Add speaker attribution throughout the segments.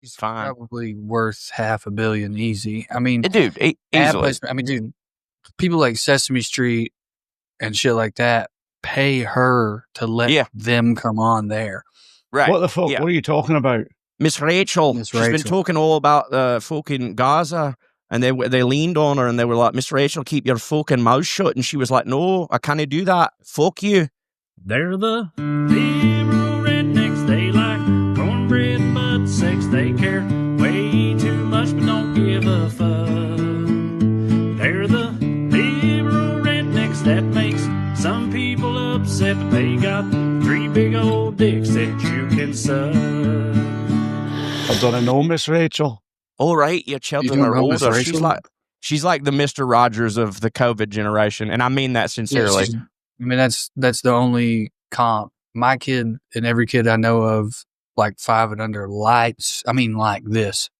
Speaker 1: He's
Speaker 2: fine.
Speaker 1: probably worth $500 million easy. I mean,
Speaker 2: Dude,
Speaker 1: ad
Speaker 2: easily.
Speaker 1: placement. I mean, dude, people like Sesame Street and shit like that pay her to let them come on there.
Speaker 2: Right.
Speaker 3: What the fuck?
Speaker 2: Yeah.
Speaker 3: What are you talking about?
Speaker 2: Miss Rachel. She's been talking all about fucking Gaza, and they leaned on her and they were like, Miss Rachel, keep your fucking mouth shut. And she was like, no, I can't do that. Fuck you.
Speaker 4: They're the liberal rednecks. They like cornbread and butt sex. They care way too much but don't give a fuck. They're the liberal rednecks that makes some people upset, but they got 3 big old dicks that you can suck.
Speaker 3: I don't know, Miss Rachel.
Speaker 2: All right, your children are older. She's like the Mr. Rogers of the COVID generation, and I mean that sincerely.
Speaker 1: Yeah, I mean, that's the only comp. My kid and every kid I know of, like 5 and under, lights. I mean, like this.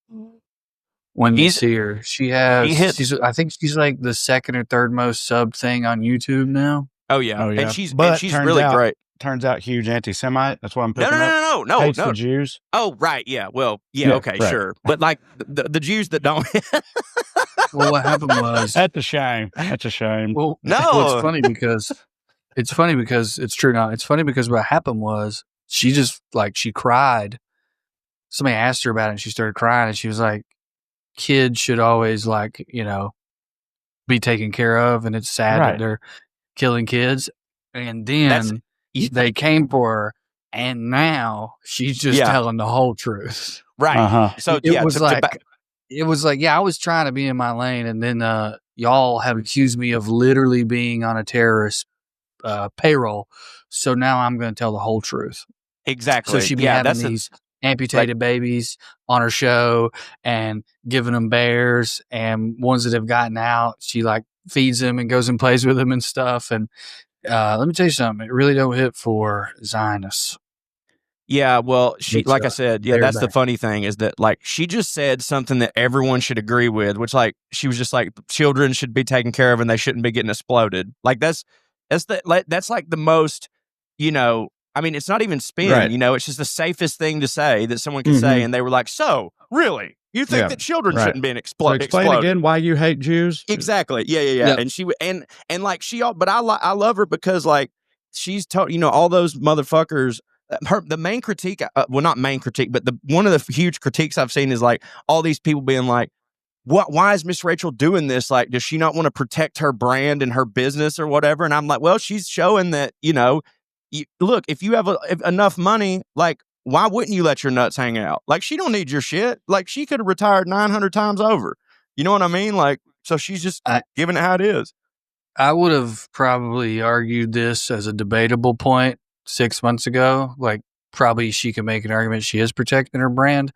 Speaker 1: When you see her, I think she's like the 2nd or 3rd most subbed thing on YouTube now.
Speaker 2: Oh yeah,
Speaker 3: oh, yeah.
Speaker 2: and she's really great.
Speaker 3: Turns out huge anti-Semite. That's why I'm picking
Speaker 2: no.
Speaker 3: Hates the Jews.
Speaker 2: Oh right, yeah. Well, yeah, okay, right. Sure. But like the Jews that don't.
Speaker 1: Well, what happened was
Speaker 3: that's a shame. That's a shame.
Speaker 1: Well, it's funny because it's true now. It's funny because what happened was she just she cried. Somebody asked her about it and she started crying and she was like, kids should always be taken care of, and it's sad that they're killing kids. And then they came for her, and now she's just telling the whole truth.
Speaker 2: Right. So
Speaker 1: it was like, I was trying to be in my lane, and then y'all have accused me of literally being on a terrorist payroll. So now I'm going to tell the whole truth.
Speaker 2: Exactly.
Speaker 1: So she'd be having these amputated babies on her show and giving them bears, and ones that have gotten out, she feeds them and goes and plays with them and stuff. And let me tell you something, it really don't hit for Zionists.
Speaker 2: Yeah, well, like I said, that's the funny thing is that she just said something that everyone should agree with, which she was just like, children should be taken care of and they shouldn't be getting exploded. That's the most, I mean, it's not even spin, it's just the safest thing to say that someone can say. And they were like, so really? You think that children shouldn't be exploded?
Speaker 3: Explain again why you hate Jews.
Speaker 2: Exactly. Yeah. And she but I love her because she's told, all those motherfuckers. The main critique, well, not main critique, but one of the huge critiques I've seen is all these people being like, why is Miss Rachel doing this? Does she not want to protect her brand and her business or whatever? And I'm like, well, she's showing that, look, if you have enough money, why wouldn't you let your nuts hang out? She don't need your shit. She could have retired 900 times over. You know what I mean? So she's just giving it how it is.
Speaker 1: I would have probably argued this as a debatable point 6 months ago. Probably she can make an argument she is protecting her brand.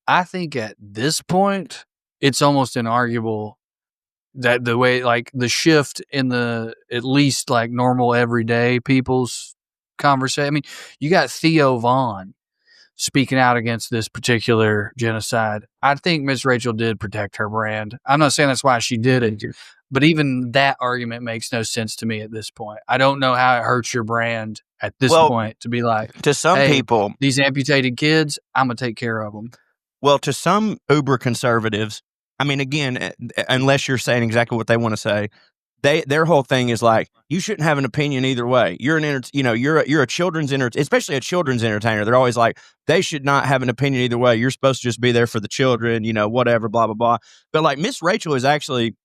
Speaker 1: I think at this point, it's almost inarguable that the way, the shift in the, at least normal everyday people's conversation. I mean, you got Theo Vaughn speaking out against this particular genocide. I think Miss Rachel did protect her brand. I'm not saying that's why she did it, but even that argument makes no sense to me at this point. I don't know how it hurts your brand at this point to be like,
Speaker 2: to some people,
Speaker 1: these amputated kids, I'm going to take care of them.
Speaker 2: Well, to some uber conservatives, I mean, again, unless you're saying exactly what they want to say, their whole thing is you shouldn't have an opinion either way. You're you're a children's especially a children's entertainer. They're always like, they should not have an opinion either way. You're supposed to just be there for the children, whatever, blah, blah, blah. But Miss Rachel is actually,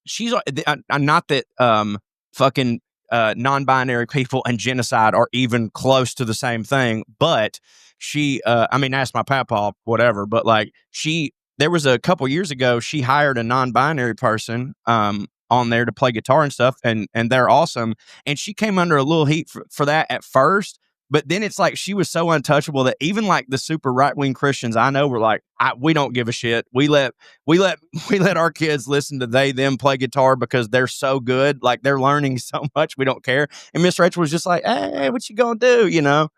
Speaker 2: she's not that fucking non-binary people and genocide are even close to the same thing, but she, ask my papa, whatever, but there was a couple years ago, she hired a non-binary person on there to play guitar and stuff, and they're awesome. And she came under a little heat for that at first, but then it's she was so untouchable that even the super right-wing Christians I know were we don't give a shit. We let our kids listen to them play guitar because they're so good. They're learning so much, we don't care. And Miss Rachel was just like, hey, what you gonna do,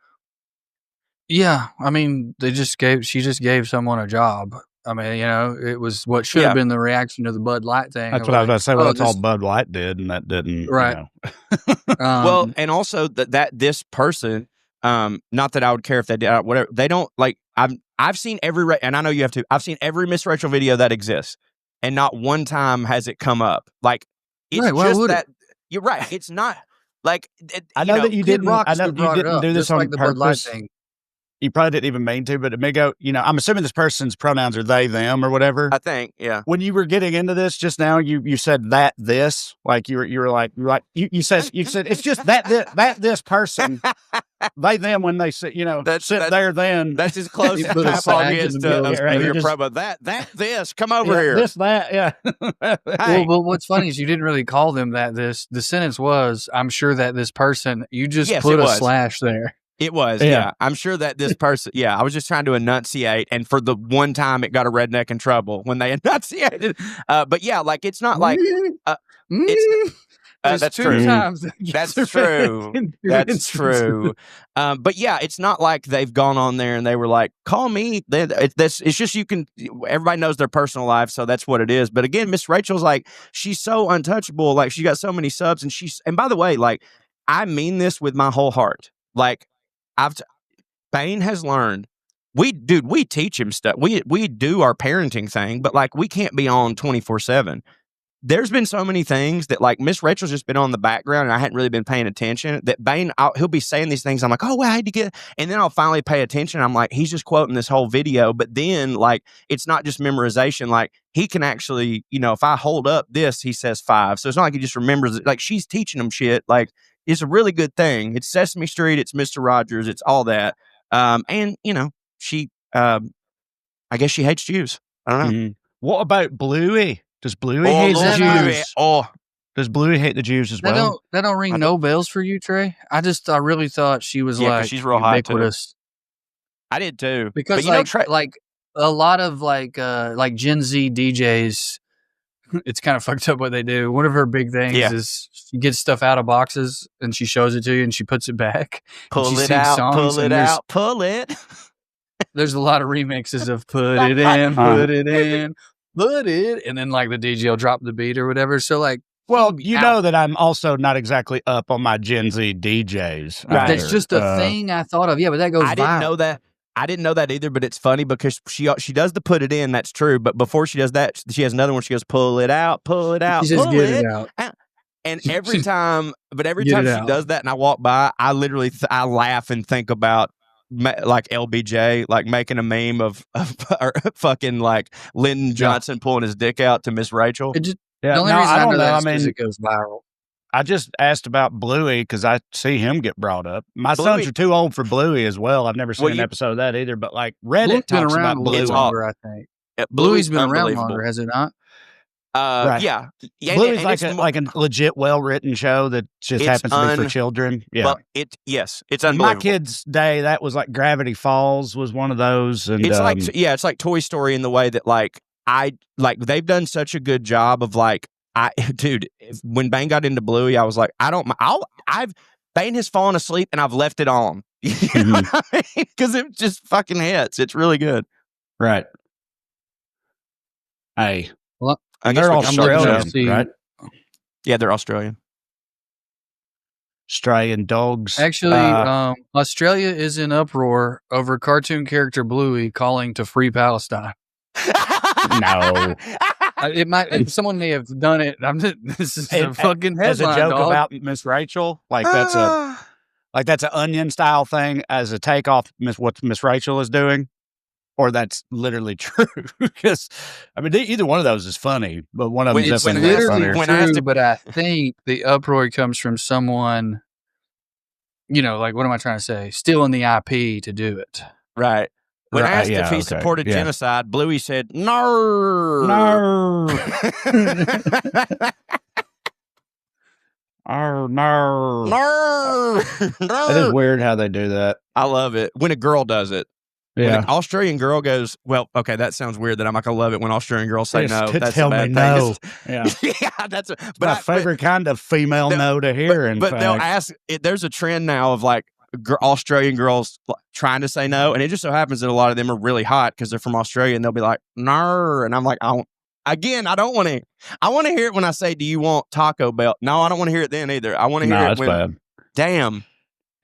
Speaker 1: Yeah, I mean, she just gave someone a job. I mean, it was what should have been the reaction to the Bud Light thing.
Speaker 3: That's what I was about to say. Well, that's all Bud Light did, and that didn't.
Speaker 1: Right.
Speaker 2: Well, and also that this person, not that I would care if they did whatever. They don't I've seen and I know you have too. I've seen every Miss Rachel video that exists, and not one time has it come up. Like, it's
Speaker 1: Right, why
Speaker 2: just
Speaker 1: would
Speaker 2: that you're right. It's not like
Speaker 3: I know that you
Speaker 1: Kid
Speaker 3: didn't.
Speaker 1: Rock
Speaker 3: I know
Speaker 1: should
Speaker 3: you
Speaker 1: brought it
Speaker 3: didn't
Speaker 1: up,
Speaker 3: do this
Speaker 1: just like
Speaker 3: on
Speaker 1: the Bud Light
Speaker 3: purpose.
Speaker 1: thing.
Speaker 3: You probably didn't even mean to, but it may go. I'm assuming this person's pronouns are they, them, or whatever.
Speaker 2: I think, yeah.
Speaker 3: When you were getting into this just now, you said that this, like you said it's just this person, they them when they sit there then.
Speaker 2: That's as close
Speaker 1: You
Speaker 2: as
Speaker 1: put a
Speaker 2: Papa
Speaker 1: slash
Speaker 2: gets
Speaker 1: in the
Speaker 2: to
Speaker 1: middle.
Speaker 3: Right,
Speaker 2: your
Speaker 3: you just-
Speaker 2: promo. This, come over
Speaker 3: Yeah,
Speaker 2: here.
Speaker 3: this that yeah.
Speaker 2: Hey.
Speaker 1: Well, what's funny is you didn't really call them that. The sentence was, "I'm sure that this person." You just
Speaker 2: Yes,
Speaker 1: put
Speaker 2: it
Speaker 1: a
Speaker 2: was.
Speaker 1: slash there.
Speaker 2: It was,
Speaker 3: Yeah.
Speaker 2: yeah. I'm sure that this person, I was just trying to enunciate, and for the one time it got a redneck in trouble when they enunciated. But yeah, like, it's not like it's
Speaker 1: There's
Speaker 2: that's
Speaker 1: two
Speaker 2: true.
Speaker 1: times.
Speaker 2: That's true. That's true. But yeah, it's not like they've gone on there and they were like, "Call me." It's just everybody knows their personal life, so that's what it is. But again, Miss Rachel's like, she's so untouchable. Like, she got so many subs, and by the way, like, I mean this with my whole heart. Like, Bane has learned. We teach him stuff. We do our parenting thing, but like, we can't be on 24/7. There's been so many things that, like, Miss Rachel's just been on the background and I hadn't really been paying attention, that Bane, he'll be saying these things. I'm like, oh, well, I had to get, and then I'll finally pay attention. I'm like, he's just quoting this whole video. But then, like, it's not just memorization. Like, he can actually, if I hold up this, he says 5. So it's not like he just remembers it. Like, she's teaching him shit. Like, it's a really good thing. It's Sesame Street. It's Mr. Rogers. It's all that. And, she, I guess she hates Jews. I don't know.
Speaker 3: Mm-hmm. What about Bluey? Does Bluey hate the
Speaker 2: Lord,
Speaker 3: Jews?
Speaker 2: Bluey. Oh,
Speaker 3: Does Bluey hate the Jews as well?
Speaker 1: That don't ring no bells for you, Trey. I really thought she was
Speaker 2: 'cause she's real hot, too.
Speaker 1: ubiquitous.
Speaker 2: I did too.
Speaker 1: Because
Speaker 2: But
Speaker 1: like a lot of like Gen Z DJs, it's kind of fucked up what they do. One of her big things is she gets stuff out of boxes and she shows it to you and she puts it back.
Speaker 2: pull
Speaker 1: she
Speaker 2: it
Speaker 1: sings
Speaker 2: out,
Speaker 1: songs,
Speaker 2: pull it
Speaker 1: and
Speaker 2: out, pull it.
Speaker 1: There's a lot of remixes of "Put It In, Put It In, Put It," and then like the DJ will drop the beat or whatever. So like,
Speaker 3: Well, you know that I'm also not exactly up on my Gen Z DJs.
Speaker 2: Right.
Speaker 1: that's just a thing I thought of. Yeah, but that goes.
Speaker 2: I didn't know that. I didn't know that either, but it's funny because she does the "put it in." That's true. But before she does that, she has another one. She goes, "Pull it out, pull it out,
Speaker 1: She just
Speaker 2: pull
Speaker 1: get
Speaker 2: it
Speaker 1: it out.
Speaker 2: And every time
Speaker 1: Get
Speaker 2: she
Speaker 1: it out.
Speaker 2: does that, and I walk by, I literally I laugh and think about like LBJ, like making a meme of or fucking like Lyndon Johnson pulling his dick out to Miss Rachel.
Speaker 1: It just,
Speaker 3: Yeah,
Speaker 1: the only
Speaker 3: no,
Speaker 1: reason
Speaker 3: I
Speaker 1: I
Speaker 3: don't
Speaker 1: know
Speaker 3: know.
Speaker 1: that
Speaker 3: I
Speaker 1: is 'cause
Speaker 3: mean,
Speaker 1: it goes viral.
Speaker 3: I just asked about Bluey because I see him get brought up. My
Speaker 2: Bluey-
Speaker 3: sons are too old for Bluey as well. I've never seen
Speaker 2: Well,
Speaker 3: an
Speaker 2: you-
Speaker 3: episode of that either. But like
Speaker 1: Bluey's
Speaker 3: Reddit
Speaker 1: been
Speaker 3: talks
Speaker 1: around
Speaker 3: about
Speaker 1: a
Speaker 3: Bluey.
Speaker 1: little longer, I think. Bluey's been around
Speaker 2: unbelievable.
Speaker 1: longer, has it not?
Speaker 3: Right.
Speaker 2: Yeah.
Speaker 3: Bluey's
Speaker 2: and
Speaker 3: like
Speaker 2: it's
Speaker 3: like a legit, well written show that just
Speaker 2: It's
Speaker 3: happens to be for children. Yeah.
Speaker 2: Well, it's
Speaker 3: In
Speaker 2: unbelievable.
Speaker 3: my kids' day, that was like Gravity Falls was one of those, and
Speaker 2: It's like it's like Toy Story in the way that they've done such a good job of like when Bane got into Bluey, I was like, Bane has fallen asleep and I've left it on. You know what I mean? Because it just fucking hits. It's really good.
Speaker 3: right. Hey,
Speaker 1: Well,
Speaker 2: I guess
Speaker 3: they're
Speaker 2: we can
Speaker 1: looking
Speaker 3: Australian,
Speaker 1: up to see-
Speaker 3: right?
Speaker 2: Yeah, they're Australian.
Speaker 3: Australian dogs.
Speaker 1: Actually, Australia is in uproar over cartoon character Bluey calling to free Palestine.
Speaker 3: No.
Speaker 1: It might. Someone may have done it. This is a fucking
Speaker 3: as a
Speaker 1: headline,
Speaker 3: joke
Speaker 1: dog.
Speaker 3: about Miss Rachel, like that's an Onion style thing as a takeoff what Miss Rachel is doing, or that's literally true. Because I mean, either one of those is funny, but one of them is
Speaker 1: It's
Speaker 3: definitely
Speaker 1: literally
Speaker 3: funnier.
Speaker 2: When I asked
Speaker 1: true,
Speaker 2: him-
Speaker 1: but I think the uproar comes from someone, like, what am I trying to say? Stealing the IP to do it.
Speaker 2: Right. When I
Speaker 3: Right,
Speaker 2: asked
Speaker 3: yeah,
Speaker 2: if he
Speaker 3: okay,
Speaker 2: supported
Speaker 3: yeah.
Speaker 2: genocide, Bluey said, "No,
Speaker 3: No. Oh no!
Speaker 2: no,
Speaker 3: It is weird how they do that.
Speaker 2: I love it when a girl does it. When
Speaker 3: Yeah.
Speaker 2: an Australian girl goes, well, okay, that sounds weird. That I'm like, I love it when Australian girls say no.
Speaker 3: Just
Speaker 2: That's
Speaker 3: tell
Speaker 2: a bad
Speaker 3: me
Speaker 2: thing.
Speaker 3: no. Yeah.
Speaker 2: Yeah, that's.
Speaker 3: My favorite kind of female no to hear.
Speaker 2: But they'll ask. There's a trend now of like Australian girls trying to say no, and it just so happens that a lot of them are really hot because they're from Australia, and they'll be like, "No," and I'm like, I don't want to. I want to hear it when I say, "Do you want Taco Bell?" No, I don't want to hear it then either. I want to hear it
Speaker 3: that's
Speaker 2: when.
Speaker 3: bad.
Speaker 2: Damn.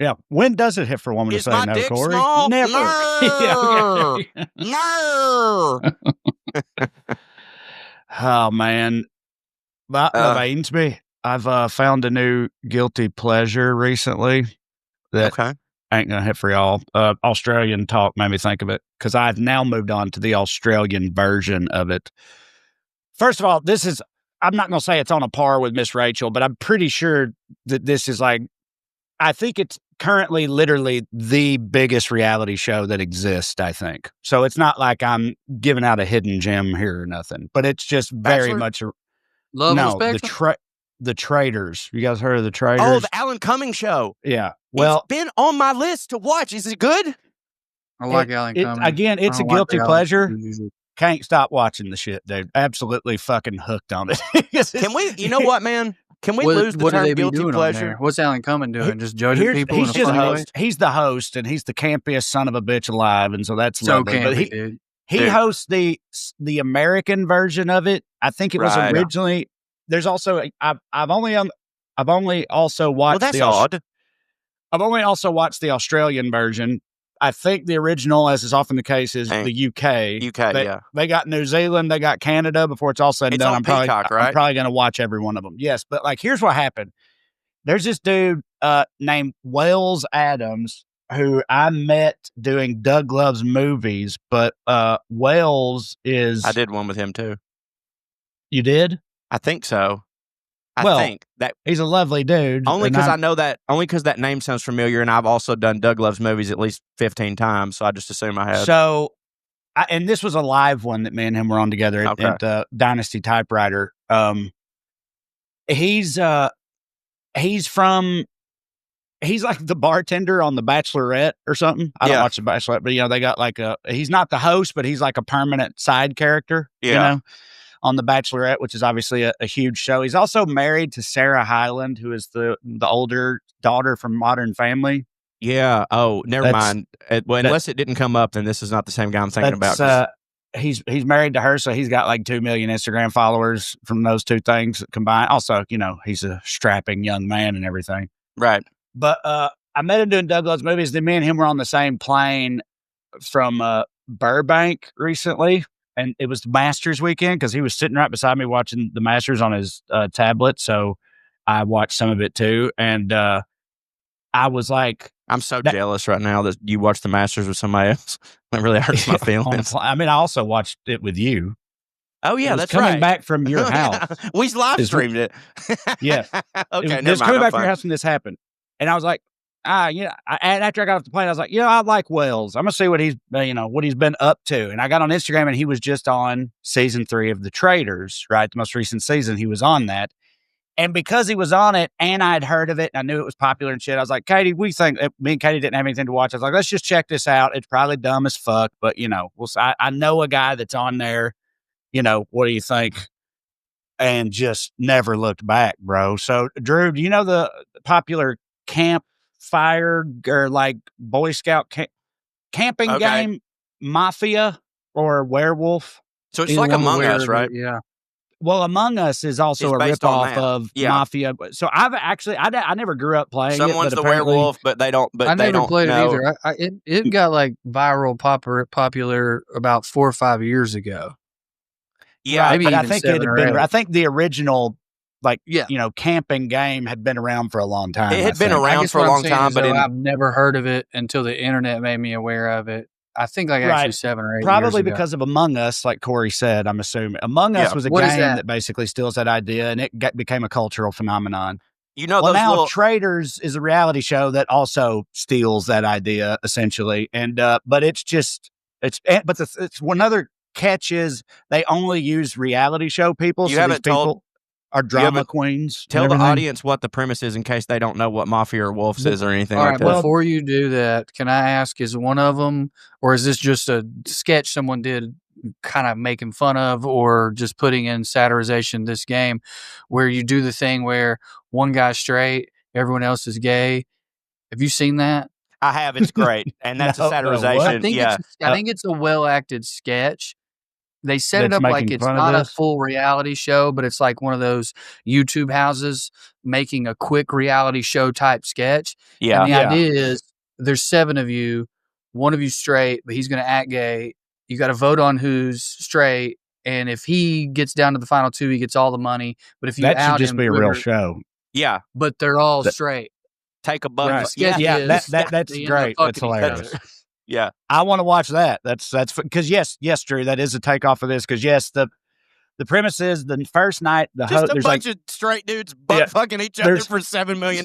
Speaker 3: Yeah. When does it hit for a woman
Speaker 2: Is
Speaker 3: to say
Speaker 2: my
Speaker 3: no,
Speaker 2: dick
Speaker 3: Corey?
Speaker 2: small?
Speaker 3: Never.
Speaker 2: No.
Speaker 3: Yeah, okay.
Speaker 2: No.
Speaker 3: Oh, man. That reminds me. I've found a new guilty pleasure recently that
Speaker 2: Okay.
Speaker 3: ain't going to hit for y'all. Australian talk made me think of it because I've now moved on to the Australian version of it. First of all, I'm not going to say it's on a par with Miss Rachel, but I'm pretty sure that this is like, I think it's currently literally the biggest reality show that exists, I think. So it's not like I'm giving out a hidden gem here or nothing, but it's just very
Speaker 2: Bachelor?
Speaker 3: much
Speaker 1: Love on the
Speaker 3: no,
Speaker 1: spectrum?
Speaker 3: the Traitors. You guys heard of the Traitors?
Speaker 2: Oh, the Alan Cumming show.
Speaker 3: Yeah. Well,
Speaker 2: it's been on my list to watch. Is it good?
Speaker 1: I like Alan Cumming.
Speaker 3: Again, it's
Speaker 1: I
Speaker 3: a
Speaker 1: don't like
Speaker 3: guilty
Speaker 1: the
Speaker 3: pleasure.
Speaker 1: Alan-
Speaker 3: Can't stop watching the shit, dude. Absolutely fucking hooked on it.
Speaker 2: Can we, you know what, man? Can we lose the
Speaker 1: what do
Speaker 2: term
Speaker 1: they be
Speaker 2: guilty
Speaker 1: doing on
Speaker 2: pleasure?
Speaker 1: there? What's Alan Cumming doing? Just judging people in a
Speaker 3: He's just
Speaker 1: funny
Speaker 3: the
Speaker 1: way?
Speaker 3: host. He's the host, and he's the campiest son of a bitch alive, and so that's
Speaker 1: So
Speaker 3: lovely. But
Speaker 1: campy, dude.
Speaker 3: he
Speaker 2: Dude.
Speaker 3: hosts the American version of it. I think it was
Speaker 2: Right.
Speaker 3: originally. There's also I've only also
Speaker 2: Well,
Speaker 3: watched
Speaker 2: that's odd.
Speaker 3: I've only also watched the Australian version. I think the original, as is often the case, is the UK.
Speaker 2: UK, yeah.
Speaker 3: They got New Zealand, they got Canada. Before it's all said and
Speaker 2: It's
Speaker 3: done,
Speaker 2: on Peacock, right?
Speaker 3: I'm probably going to watch every one of them. Yes, but like, here's what happened. There's this dude named Wells Adams who I met doing Doug Loves Movies, but Wells is.
Speaker 2: I did one with him too.
Speaker 3: You did?
Speaker 2: I think so.
Speaker 3: Well,
Speaker 2: I think that
Speaker 3: he's a lovely dude.
Speaker 2: only
Speaker 3: and
Speaker 2: because I know that, only because that name sounds familiar, and I've also done Doug Loves Movies at least 15 times, so I just assume I had.
Speaker 3: So, and this was a live one that me and him were on together at Dynasty Typewriter. He's like the bartender on The Bachelorette or something. I don't watch The Bachelorette, but they got like he's not the host, but he's like a permanent side character, on The Bachelorette, which is obviously a huge show. He's also married to Sarah Hyland, who is the older daughter from Modern Family.
Speaker 2: Yeah. Oh, never mind. Unless it didn't come up, then this is not the same guy I'm thinking about.
Speaker 3: He's married to her, so he's got like 2 million Instagram followers from those two things combined. Also, he's a strapping young man and everything.
Speaker 2: Right.
Speaker 3: But I met him doing Doug Loves Movies. Then me and him were on the same plane from Burbank recently, and it was the Masters weekend because he was sitting right beside me watching the Masters on his tablet. So I watched some of it too, and I was like,
Speaker 2: I'm so jealous right now that you watched the Masters with somebody else. That really hurts my feelings.
Speaker 3: I mean, I also watched it with you.
Speaker 2: Oh yeah, that's
Speaker 3: coming
Speaker 2: right.
Speaker 3: back from your house.
Speaker 2: We live streamed it.
Speaker 3: Yeah.
Speaker 2: Okay.
Speaker 3: Just coming back from your house when this happened, and I was like, and after I got off the plane, I was like, I like Wells. I'm gonna see what he's been up to. And I got on Instagram, and he was just on season 3 of the Traitors, right? The most recent season. He was on that. And because he was on it and I had heard of it and I knew it was popular and shit, I was like, Katie, me and Katie didn't have anything to watch. I was like, let's just check this out. It's probably dumb as fuck, but I know a guy that's on there. What do you think? And just never looked back, bro. So Drew, do you know the popular campfire or like Boy Scout camping game, Mafia or Werewolf?
Speaker 2: So it's like Among Us, right?
Speaker 1: Yeah.
Speaker 3: Well, Among Us is also a ripoff of Mafia. So I never grew up playing
Speaker 2: Someone's
Speaker 3: it.
Speaker 2: the werewolf, but they don't. But
Speaker 1: I
Speaker 2: they
Speaker 1: never
Speaker 2: don't
Speaker 1: played
Speaker 2: know.
Speaker 1: it either. It got like viral, popular about 4 or 5 years ago.
Speaker 2: Yeah,
Speaker 1: maybe
Speaker 3: but I
Speaker 1: even
Speaker 3: think
Speaker 1: 7
Speaker 3: it had
Speaker 1: or
Speaker 3: been.
Speaker 1: 8.
Speaker 3: I think the original, camping game had been around for a long time.
Speaker 2: It had been around for a long time, but
Speaker 1: I've never heard of it until the internet made me aware of it. I think actually 7 or 8
Speaker 3: probably
Speaker 1: years ago.
Speaker 3: because of Among Us, like Corey said. I'm assuming Among Us was a game that basically steals that idea, and it became a cultural phenomenon. Now Traitors is a reality show that also steals that idea essentially, and but it's one other catch is they only use reality show people.
Speaker 2: You
Speaker 3: so
Speaker 2: haven't
Speaker 3: these people
Speaker 2: told.
Speaker 3: Are drama queens.
Speaker 2: Tell the audience what the premise is in case they don't know what Mafia or Wolves is or anything like that.
Speaker 1: Before you do that, can I ask, is one of them, or is this just a sketch someone did kind of making fun of or just putting in satirization this game where you do the thing where one guy's straight, everyone else is gay? Have you seen that?
Speaker 2: I have. It's great. And that's a satirization.
Speaker 1: I think it's a well-acted sketch. they set it
Speaker 3: that's
Speaker 1: up like
Speaker 3: making
Speaker 1: it's
Speaker 3: fun of
Speaker 1: not a
Speaker 3: this?
Speaker 1: full reality show, but it's like one of those YouTube houses making a quick reality show type sketch.
Speaker 2: Yeah.
Speaker 1: And the
Speaker 3: Yeah.
Speaker 1: idea is there's 7 of you, one of you straight, but he's going to act gay. You got to vote on who's straight. And if he gets down to the final 2, he gets all the money. But if you
Speaker 3: That should
Speaker 1: out
Speaker 3: just
Speaker 1: him,
Speaker 3: be a real
Speaker 1: whoever-
Speaker 3: show.
Speaker 2: Yeah.
Speaker 1: but they're all
Speaker 3: That-
Speaker 1: straight.
Speaker 2: Take a buck.
Speaker 3: Right.
Speaker 1: The sketch
Speaker 3: Yeah,
Speaker 1: is
Speaker 3: that's
Speaker 1: they end up
Speaker 3: great. That's
Speaker 1: fucking each
Speaker 3: hilarious.
Speaker 1: other.
Speaker 2: Yeah.
Speaker 3: I want to watch that. That's because yes, Drew, that is a takeoff of this. Because yes, the premise is the first night
Speaker 2: Just a
Speaker 3: there's
Speaker 2: bunch of straight dudes butt fucking each other
Speaker 3: There's-
Speaker 2: for $7 million.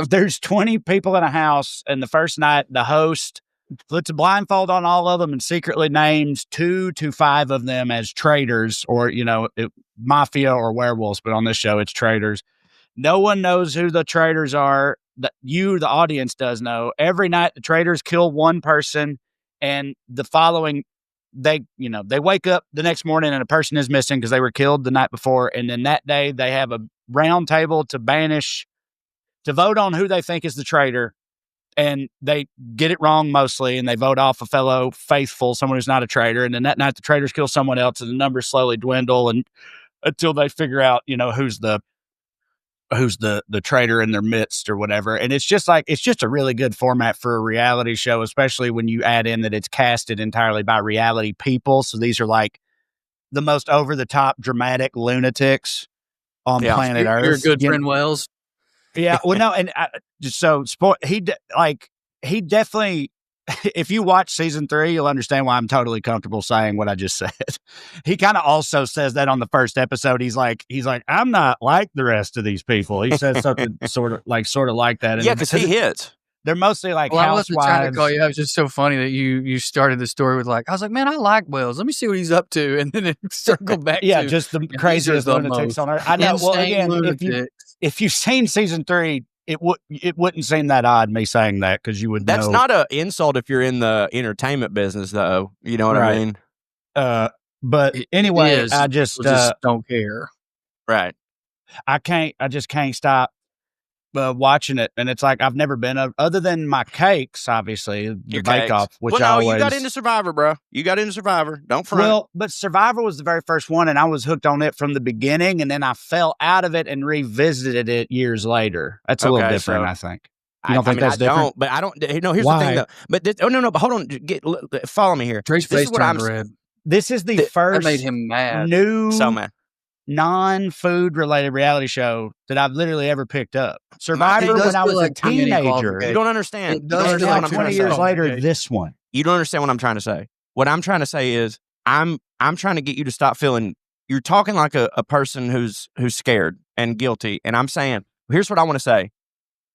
Speaker 3: there's 20 people in a house, and the first night the host puts a blindfold on all of them and secretly names 2 to 5 of them as traitors, or mafia or werewolves. But on this show, it's traitors. No one knows who the traitors are. The audience, does know. Every night, the traitors kill one person, and the following, they wake up the next morning and a person is missing because they were killed the night before. And then that day, they have a round table to vote on who they think is the traitor. And they get it wrong mostly, and they vote off a fellow faithful, someone who's not a traitor. And then that night, the traitors kill someone else, and the numbers slowly dwindle, and until they figure out, who's the traitor in their midst or whatever. And it's just a really good format for a reality show, especially when you add in that it's casted entirely by reality people. So these are like the most over the top dramatic lunatics on planet Earth.
Speaker 1: Your good friend Wells.
Speaker 3: Yeah. Well, no. And he definitely, if you watch season 3, you'll understand why I'm totally comfortable saying what I just said. He kind of also says that on the first episode. He's like, I'm not like the rest of these people. He says something sort of like that. And
Speaker 2: Yeah, because he hits.
Speaker 3: They're mostly like
Speaker 1: I wasn't trying
Speaker 3: housewives.
Speaker 1: to call you. It was just so funny that you started the story with I was like, man, I like Wells. Let me see what he's up to, and then it circled back.
Speaker 3: Yeah,
Speaker 1: to,
Speaker 3: just the
Speaker 1: these are
Speaker 3: craziest
Speaker 1: the
Speaker 3: lunatics
Speaker 1: most
Speaker 3: on earth. I know. Well,
Speaker 1: insane
Speaker 3: again,
Speaker 1: lunatics.
Speaker 3: if you've seen season 3, it wouldn't seem that odd me saying that, because you would
Speaker 2: That's
Speaker 3: know.
Speaker 2: not an insult if you're in the entertainment business, though. You know what I
Speaker 3: Right.
Speaker 2: mean?
Speaker 3: But
Speaker 1: It
Speaker 3: anyway,
Speaker 1: is.
Speaker 3: I just
Speaker 1: People just don't care.
Speaker 2: Right.
Speaker 3: I just can't stop watching it, and it's like I've never been other than my cakes, obviously the
Speaker 2: Your
Speaker 3: Bake
Speaker 2: cakes.
Speaker 3: Off, which
Speaker 2: well,
Speaker 3: I
Speaker 2: no,
Speaker 3: always
Speaker 2: you got into Survivor, bro. You got into Survivor. Don't front.
Speaker 3: but Survivor was the very first one, and I was hooked on it from the beginning, and then I fell out of it and revisited it years later. That's a little
Speaker 2: Okay,
Speaker 3: different,
Speaker 2: so-
Speaker 3: I think. You don't think
Speaker 2: I
Speaker 3: that's different?
Speaker 2: don't, but I don't. No, here's
Speaker 3: Why?
Speaker 2: the thing, though. But but hold on. Follow me here.
Speaker 1: Dre's
Speaker 2: This
Speaker 1: face
Speaker 2: is what I'm
Speaker 1: turned red.
Speaker 3: This is the
Speaker 1: That
Speaker 3: first
Speaker 1: made him mad.
Speaker 3: new
Speaker 2: So man,
Speaker 3: non-food related reality show that I've literally ever picked up. Survivor
Speaker 1: does
Speaker 3: when I
Speaker 1: feel
Speaker 3: was
Speaker 1: like
Speaker 3: a
Speaker 1: too many
Speaker 3: teenager.
Speaker 1: qualifications.
Speaker 2: you don't understand.
Speaker 1: It
Speaker 2: You
Speaker 1: does
Speaker 2: don't
Speaker 3: And
Speaker 1: feel
Speaker 2: understand
Speaker 3: like
Speaker 2: what I'm
Speaker 3: 20
Speaker 2: trying to
Speaker 3: years
Speaker 2: say.
Speaker 3: later, this one.
Speaker 2: You don't understand what I'm trying to say. What I'm trying to say is I'm trying to get you to stop feeling. You're talking like a person who's scared and guilty, and I'm saying here's what I want to say.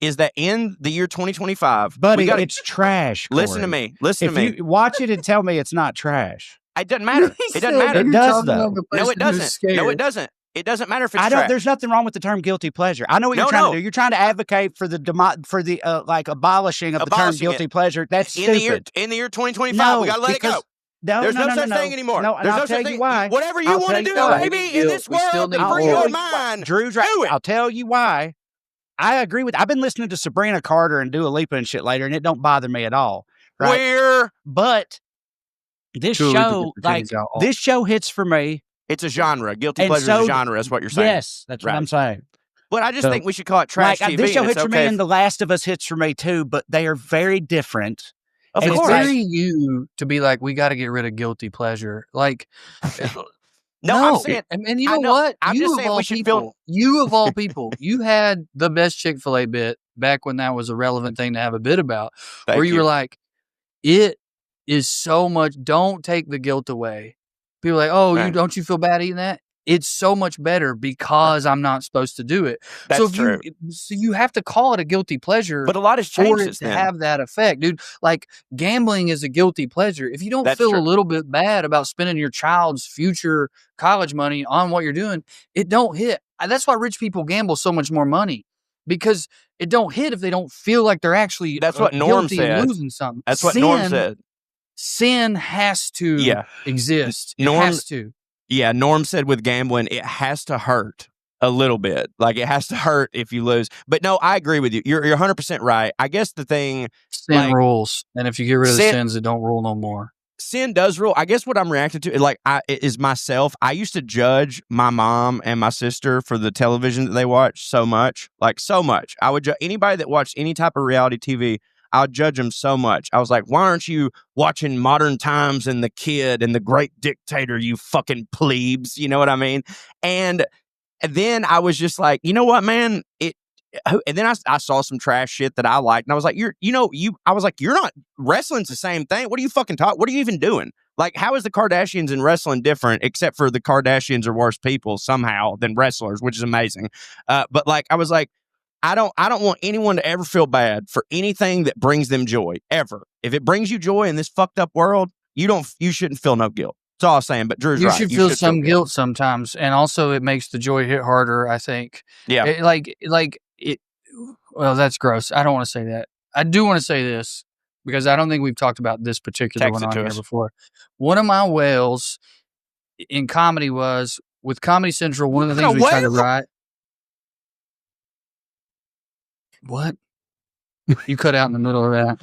Speaker 2: Is that in the year 2025,
Speaker 3: Buddy,
Speaker 2: we gotta,
Speaker 3: it's trash.
Speaker 2: listen to
Speaker 3: Corey.
Speaker 2: me. Listen
Speaker 3: If
Speaker 2: to me.
Speaker 3: you watch it and tell me it's not trash.
Speaker 2: It doesn't matter. It doesn't matter.
Speaker 3: It does, though.
Speaker 2: No, it doesn't. No, it doesn't. It doesn't matter if it's trash.
Speaker 3: There's nothing wrong with the term guilty pleasure. I know what you're
Speaker 2: No,
Speaker 3: trying
Speaker 2: no.
Speaker 3: to do. You're trying to advocate for the abolishing of the term
Speaker 2: Abolishing
Speaker 3: guilty
Speaker 2: it.
Speaker 3: pleasure. That's
Speaker 2: in the year
Speaker 3: stupid.
Speaker 2: 2025,
Speaker 3: No,
Speaker 2: we got to let it go.
Speaker 3: because- No,
Speaker 2: There's no
Speaker 3: no
Speaker 2: such thing anymore.
Speaker 3: No, and
Speaker 2: There's
Speaker 3: I'll
Speaker 2: no
Speaker 3: tell
Speaker 2: such
Speaker 3: you
Speaker 2: thing.
Speaker 3: why.
Speaker 2: Whatever you
Speaker 3: I'll
Speaker 2: want to
Speaker 3: tell you
Speaker 2: do,
Speaker 3: why.
Speaker 2: baby, in this
Speaker 1: We still
Speaker 2: world,
Speaker 1: need
Speaker 2: to
Speaker 1: more.
Speaker 2: free your mind.
Speaker 3: Drew's right.
Speaker 2: Do it.
Speaker 3: I'll tell you why. I agree with. I've been listening to Sabrina Carter and Dua Lipa and shit later, and it don't bother me at all. Right?
Speaker 2: Where
Speaker 3: But this
Speaker 1: Dua Lipa
Speaker 3: show,
Speaker 1: gets the titties out all-
Speaker 3: this show hits for me.
Speaker 2: it's a genre. Guilty
Speaker 3: And
Speaker 2: pleasure is
Speaker 3: so-
Speaker 2: a genre. Is what you're saying.
Speaker 3: Yes, that's what
Speaker 2: Right.
Speaker 3: I'm saying.
Speaker 2: But I just
Speaker 3: So-
Speaker 2: think we should call it trash TV.
Speaker 3: This show
Speaker 2: and
Speaker 3: hits
Speaker 2: it's
Speaker 3: for me,
Speaker 2: okay
Speaker 3: and The Last of Us hits for me too. But they are very different.
Speaker 2: Of
Speaker 3: and
Speaker 1: It's
Speaker 3: it's
Speaker 2: course.
Speaker 1: very you to be like, we got to get rid of guilty pleasure. Like,
Speaker 2: No, I'm saying.
Speaker 1: and you
Speaker 2: I
Speaker 1: know,
Speaker 2: know.
Speaker 1: what?
Speaker 2: I'm
Speaker 1: you
Speaker 2: just
Speaker 1: of
Speaker 2: saying
Speaker 1: all
Speaker 2: we should
Speaker 1: people,
Speaker 2: feel-
Speaker 1: you of all people, you had the best Chick-fil-A bit back when that was a relevant thing to have a bit about,
Speaker 2: Thank
Speaker 1: where you were like, it is so much. Don't take the guilt away. People are like, oh,
Speaker 2: Right.
Speaker 1: don't you feel bad eating that? It's so much better because I'm not supposed to do it.
Speaker 2: That's
Speaker 1: so if
Speaker 2: true.
Speaker 1: so you have to call it a guilty pleasure.
Speaker 2: But a lot has
Speaker 1: for
Speaker 2: changed
Speaker 1: it
Speaker 2: since
Speaker 1: to
Speaker 2: then.
Speaker 1: have that effect, dude. Like gambling is a guilty pleasure. If you don't
Speaker 2: That's
Speaker 1: feel
Speaker 2: true.
Speaker 1: a little bit bad about spending your child's future college money on what you're doing, it don't hit. That's why rich people gamble so much more money, because it don't hit if they don't feel like they're actually
Speaker 2: That's what Norm
Speaker 1: guilty and
Speaker 2: said.
Speaker 1: losing something.
Speaker 2: That's what Norm said.
Speaker 1: Sin has to
Speaker 2: Yeah.
Speaker 1: exist. It
Speaker 2: Norm-
Speaker 1: has to.
Speaker 2: Yeah, Norm said with gambling, it has to hurt a little bit. Like it has to hurt if you lose. But no, I agree with you. You're 100% right. I guess the thing,
Speaker 1: Sin
Speaker 2: like-
Speaker 1: rules, and if you get rid of the
Speaker 2: Sin-
Speaker 1: sins, it don't rule no more.
Speaker 2: sin does rule. I guess what I'm reacting to is myself. I used to judge my mom and my sister for the television that they watch so much. I would judge anybody that watched any type of reality TV. I would judge them so much. I was like, why aren't you watching Modern Times and The Kid and The Great Dictator, you fucking plebes? You know what I mean? And then I was just like, you know what, man? And then I saw some trash shit that I liked, and I was like, you're not, wrestling's the same thing. What are you fucking talking? What are you even doing? Like, how is the Kardashians and wrestling different, except for the Kardashians are worse people somehow than wrestlers, which is amazing. But like, I was like, I don't want anyone to ever feel bad for anything that brings them joy, ever. If it brings you joy in this fucked up world, you shouldn't feel no guilt. That's all I'm saying. But Drew's
Speaker 1: you
Speaker 2: right.
Speaker 1: Should feel some guilt sometimes, and also it makes the joy hit harder, I think.
Speaker 2: Yeah.
Speaker 1: Well, that's gross. I don't want to say that. I do want to say this because I don't think we've talked about this particular one on here before. One of my whales in comedy was with Comedy Central. One of the things we tried to write. What? You cut out in the middle of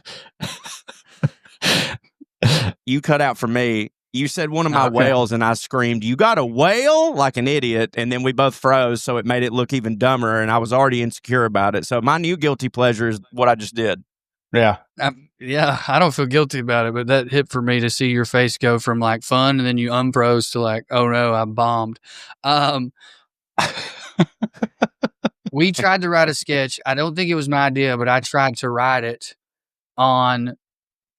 Speaker 2: that. You cut out for me. You said one of my whales, and I screamed, "You got a whale?" like an idiot, and then we both froze, so it made it look even dumber, and I was already insecure about it. So my new guilty pleasure is what I just did.
Speaker 3: Yeah.
Speaker 1: I don't feel guilty about it, but that hit for me to see your face go from like fun, and then you unfroze to like, oh no, I bombed. We tried to write a sketch. I don't think it was my idea, but I tried to write it on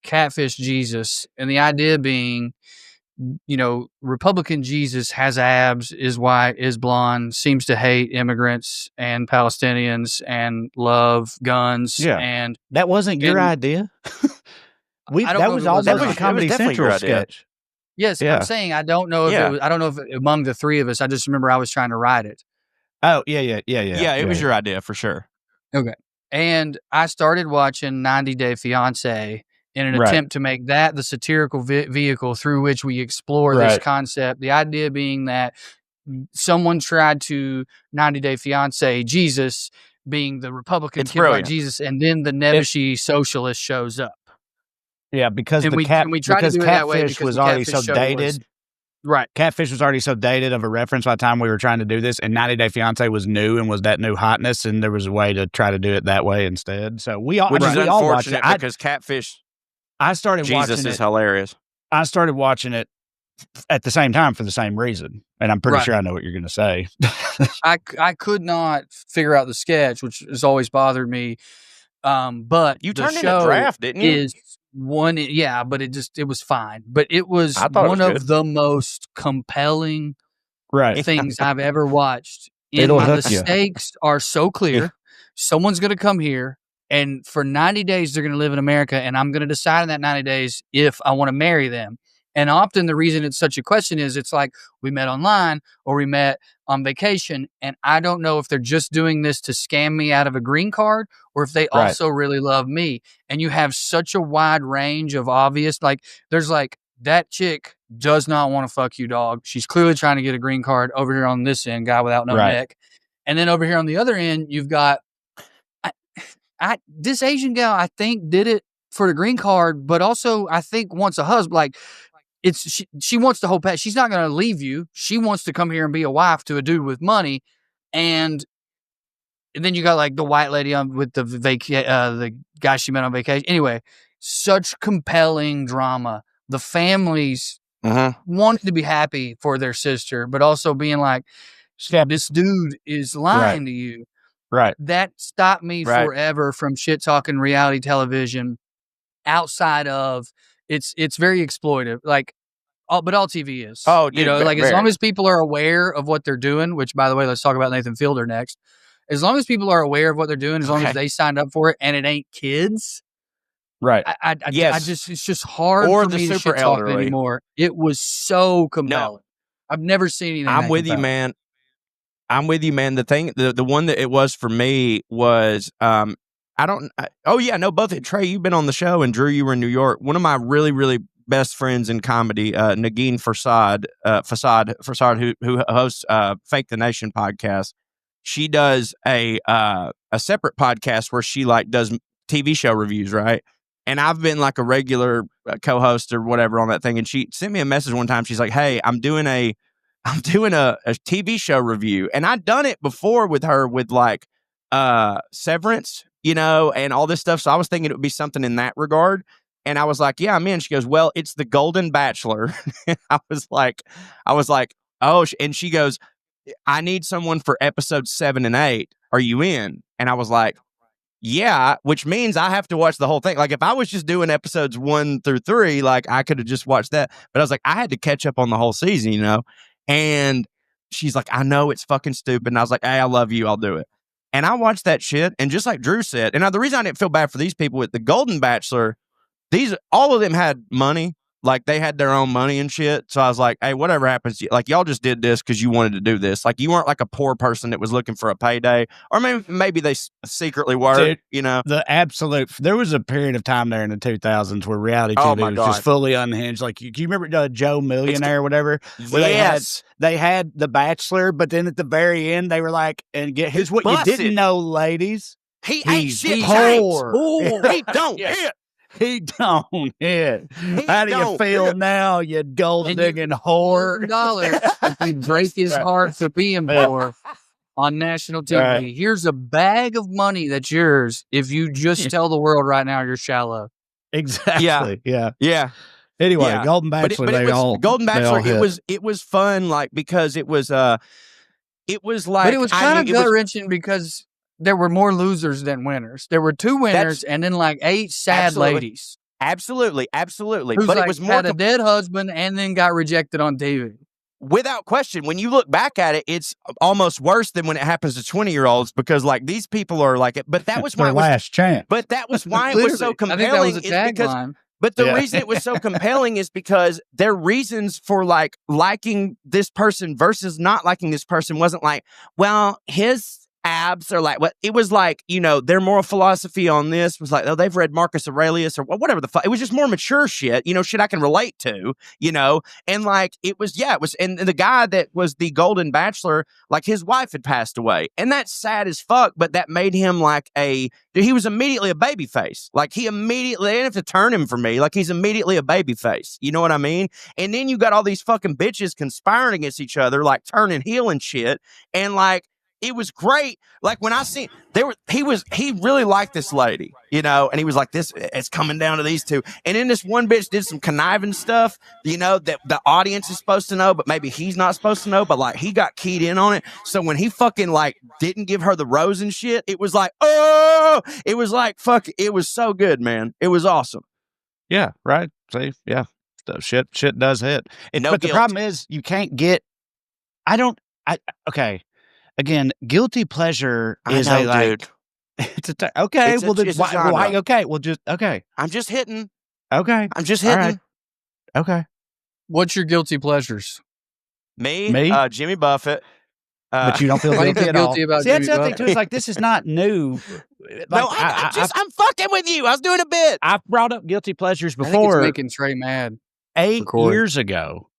Speaker 1: Catfish Jesus, and the idea being, you know, Republican Jesus has abs, is white, is blonde, seems to hate immigrants and Palestinians and love guns.
Speaker 3: Yeah.
Speaker 1: And
Speaker 3: that wasn't your idea. That was almost a Comedy Central sketch.
Speaker 1: Yes, yeah. I'm saying I don't know if it was, I don't know if among the three of us. I just remember I was trying to write it.
Speaker 3: Oh yeah.
Speaker 2: It was your idea for sure.
Speaker 1: Okay, and I started watching 90 Day Fiancé in an attempt to make that the satirical vehicle through which we explore this concept. The idea being that someone tried to 90 Day Fiancé Jesus being the Republican kid like Jesus, and then the Nebuchadnezzar socialist shows up.
Speaker 3: Yeah, because we tried to do it that way because was already so dated. Catfish was already so dated of a reference by the time we were trying to do this, and 90 Day Fiancé was new and was that new hotness, and there was a way to try to do it that way instead. So we all watched it
Speaker 2: because Catfish.
Speaker 3: I started watching it.
Speaker 2: Jesus is hilarious.
Speaker 3: I started watching it at the same time for the same reason, and I'm pretty sure I know what you're going to say.
Speaker 1: I could not figure out the sketch, which has always bothered me. But
Speaker 2: you turned in a draft, didn't you?
Speaker 1: But it was fine. But it was one of the most compelling things I've ever watched. The stakes are so clear. Someone's going to come here. And for 90 days, they're going to live in America, and I'm going to decide in that 90 days if I want to marry them. And often the reason it's such a question is it's like we met online or we met on vacation, and I don't know if they're just doing this to scam me out of a green card or if they also really love me. And you have such a wide range of obvious, like there's like that chick does not want to fuck you, dog. She's clearly trying to get a green card over here on this end, guy without no neck. And then over here on the other end, you've got this Asian gal, I think, did it for the green card, but also I think wants a husband. Like she wants the whole package. She's not going to leave you. She wants to come here and be a wife to a dude with money, and then you got like the white lady on with the guy she met on vacation. Anyway, such compelling drama. The families wanting to be happy for their sister, but also being like, this dude is lying to you.
Speaker 3: Right.
Speaker 1: That stopped me forever from shit talking reality television outside of it's very exploitive. Like, but all TV is.
Speaker 2: Oh, dude,
Speaker 1: as long as people are aware of what they're doing, which by the way, let's talk about Nathan Fielder next. As long as people are aware of what they're doing, as long as they signed up for it and it ain't kids.
Speaker 3: Right.
Speaker 1: It's just hard for me to shit talk anymore. It was so compelling. I've never seen anything.
Speaker 2: I'm with you, man. The one that it was for me was, both Trey, you've been on the show, and Drew, you were in New York. One of my really, really best friends in comedy, Nagin Farsad, who hosts Fake the Nation podcast. She does a separate podcast where she like does TV show reviews, right? And I've been like a regular co-host or whatever on that thing, and she sent me a message one time. She's like, "Hey, I'm doing a TV show review," and I'd done it before with her with like Severance, and all this stuff. So I was thinking it would be something in that regard. And I was like, "Yeah, I'm in." She goes, "Well, it's the Golden Bachelor." I was like, "Oh," and she goes, "I need someone for episodes 7 and 8. Are you in?" And I was like, "Yeah," which means I have to watch the whole thing. Like if I was just doing episodes 1 through 3, like I could have just watched that. But I was like, I had to catch up on the whole season, And she's like, "I know it's fucking stupid." And I was like, "Hey, I love you. I'll do it." And I watched that shit. And just like Drew said, and now the reason I didn't feel bad for these people with the Golden Bachelor, all of them had money. Like they had their own money and shit. So I was like, "Hey, whatever happens, like y'all just did this because you wanted to do this. Like you weren't like a poor person that was looking for a payday, or maybe they secretly were."
Speaker 3: Dude,
Speaker 2: The
Speaker 3: absolute. There was a period of time there in the 2000s where reality TV was just fully unhinged. Like you remember Joe Millionaire or whatever? Where they had The Bachelor, but then at the very end they were like, "And here's what you didn't know, ladies.
Speaker 2: He's
Speaker 3: poor.
Speaker 2: He don't hit."
Speaker 3: He don't hit. How do you feel now, you gold digging whore?
Speaker 1: $100 if we break his heart for being poor on national TV.
Speaker 3: Right.
Speaker 1: Here's a bag of money that's yours if you just tell the world right now you're shallow.
Speaker 3: Exactly.
Speaker 2: Yeah.
Speaker 3: Anyway, Golden Bachelor.
Speaker 2: Golden Bachelor. It was fun, like because it was like.
Speaker 1: But it was kind of gut wrenching because there were more losers than winners. There were 2 winners and then like 8 sad ladies.
Speaker 2: Absolutely.
Speaker 1: Who's
Speaker 2: But
Speaker 1: like
Speaker 2: it was more
Speaker 1: had a dead husband and then got rejected on TV.
Speaker 2: Without question, when you look back at it, it's almost worse than when it happens to 20-year-olds because like these people are like it. But that was why
Speaker 3: last chance.
Speaker 2: But that was why it was so compelling.
Speaker 1: I think that was a tagline.
Speaker 2: But the reason it was so compelling is because their reasons for like liking this person versus not liking this person wasn't like, well, his abs are like what it was like, their moral philosophy on this was like, oh, they've read Marcus Aurelius or whatever the fuck. It was just more mature shit, shit I can relate to, and like it was, and the guy that was the Golden Bachelor, like his wife had passed away, and that's sad as fuck, but that made him like he was immediately a baby face. Like they didn't have to turn him for me. Like he's immediately a baby face. You know what I mean? And then you got all these fucking bitches conspiring against each other, like turning heel and shit, and like. It was great. Like when I seen he really liked this lady, and he was like, it's coming down to these 2. And then this one bitch did some conniving stuff, that the audience is supposed to know, but maybe he's not supposed to know, but like he got keyed in on it. So when he fucking like didn't give her the rose and shit, it was like, oh, it was like, fuck, it was so good, man. It was awesome.
Speaker 3: Yeah. Right. See, yeah. Shit does hit.
Speaker 2: But
Speaker 3: the problem is you can't get, okay. Again, guilty pleasure is
Speaker 2: dude.
Speaker 3: It's okay. Well, then why? Okay, well, just okay.
Speaker 2: I'm just hitting.
Speaker 3: Okay,
Speaker 2: I'm just hitting.
Speaker 3: Right. Okay.
Speaker 1: What's your guilty pleasures?
Speaker 2: Me? Jimmy Buffett.
Speaker 3: But you don't feel guilty at all.
Speaker 1: About
Speaker 3: See, that's the other thing too. It's like this is not new. Like,
Speaker 2: no, I'm fucking with you. I was doing a bit.
Speaker 3: I've brought up guilty pleasures before.
Speaker 1: I think it's making Trey mad.
Speaker 3: 8 years ago.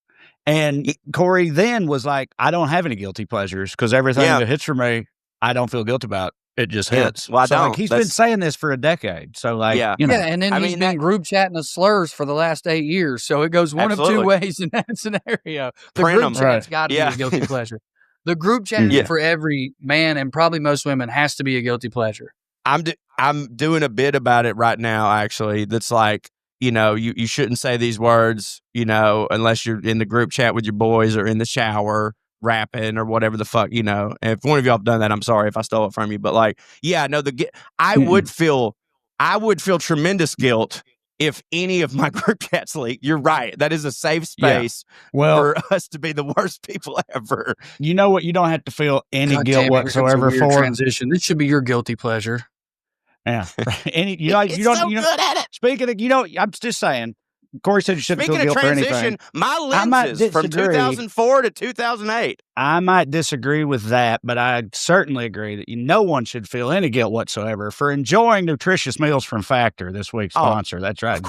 Speaker 3: And Corey then was like, I don't have any guilty pleasures because everything that hits for me, I don't feel guilty about. It just hits.
Speaker 2: Well, I don't.
Speaker 3: Like, he's been saying this for a decade. So, like,
Speaker 1: and then he's been group chatting the slurs for the last 8 years. So it goes one of 2 ways in that scenario. The group chat's got to be a guilty pleasure. The group chat for every man and probably most women has to be a guilty pleasure.
Speaker 2: I'm doing a bit about it right now, actually. That's like, you shouldn't say these words, unless you're in the group chat with your boys or in the shower rapping or whatever the fuck, And if one of y'all have done that, I'm sorry if I stole it from you. But like, I would feel tremendous guilt if any of my group chats leak. You're right. That is a safe space for us to be the worst people ever.
Speaker 3: You know what? You don't have to feel any guilt whatsoever for
Speaker 1: transition. This should be your guilty pleasure.
Speaker 3: Yeah. You don't good at it. Speaking of, I'm just saying, Corey said you shouldn't feel guilt for anything.
Speaker 2: My lenses from 2004 to 2008.
Speaker 3: I might disagree with that, but I certainly agree that no one should feel any guilt whatsoever for enjoying nutritious meals from Factor, this week's sponsor. That's right.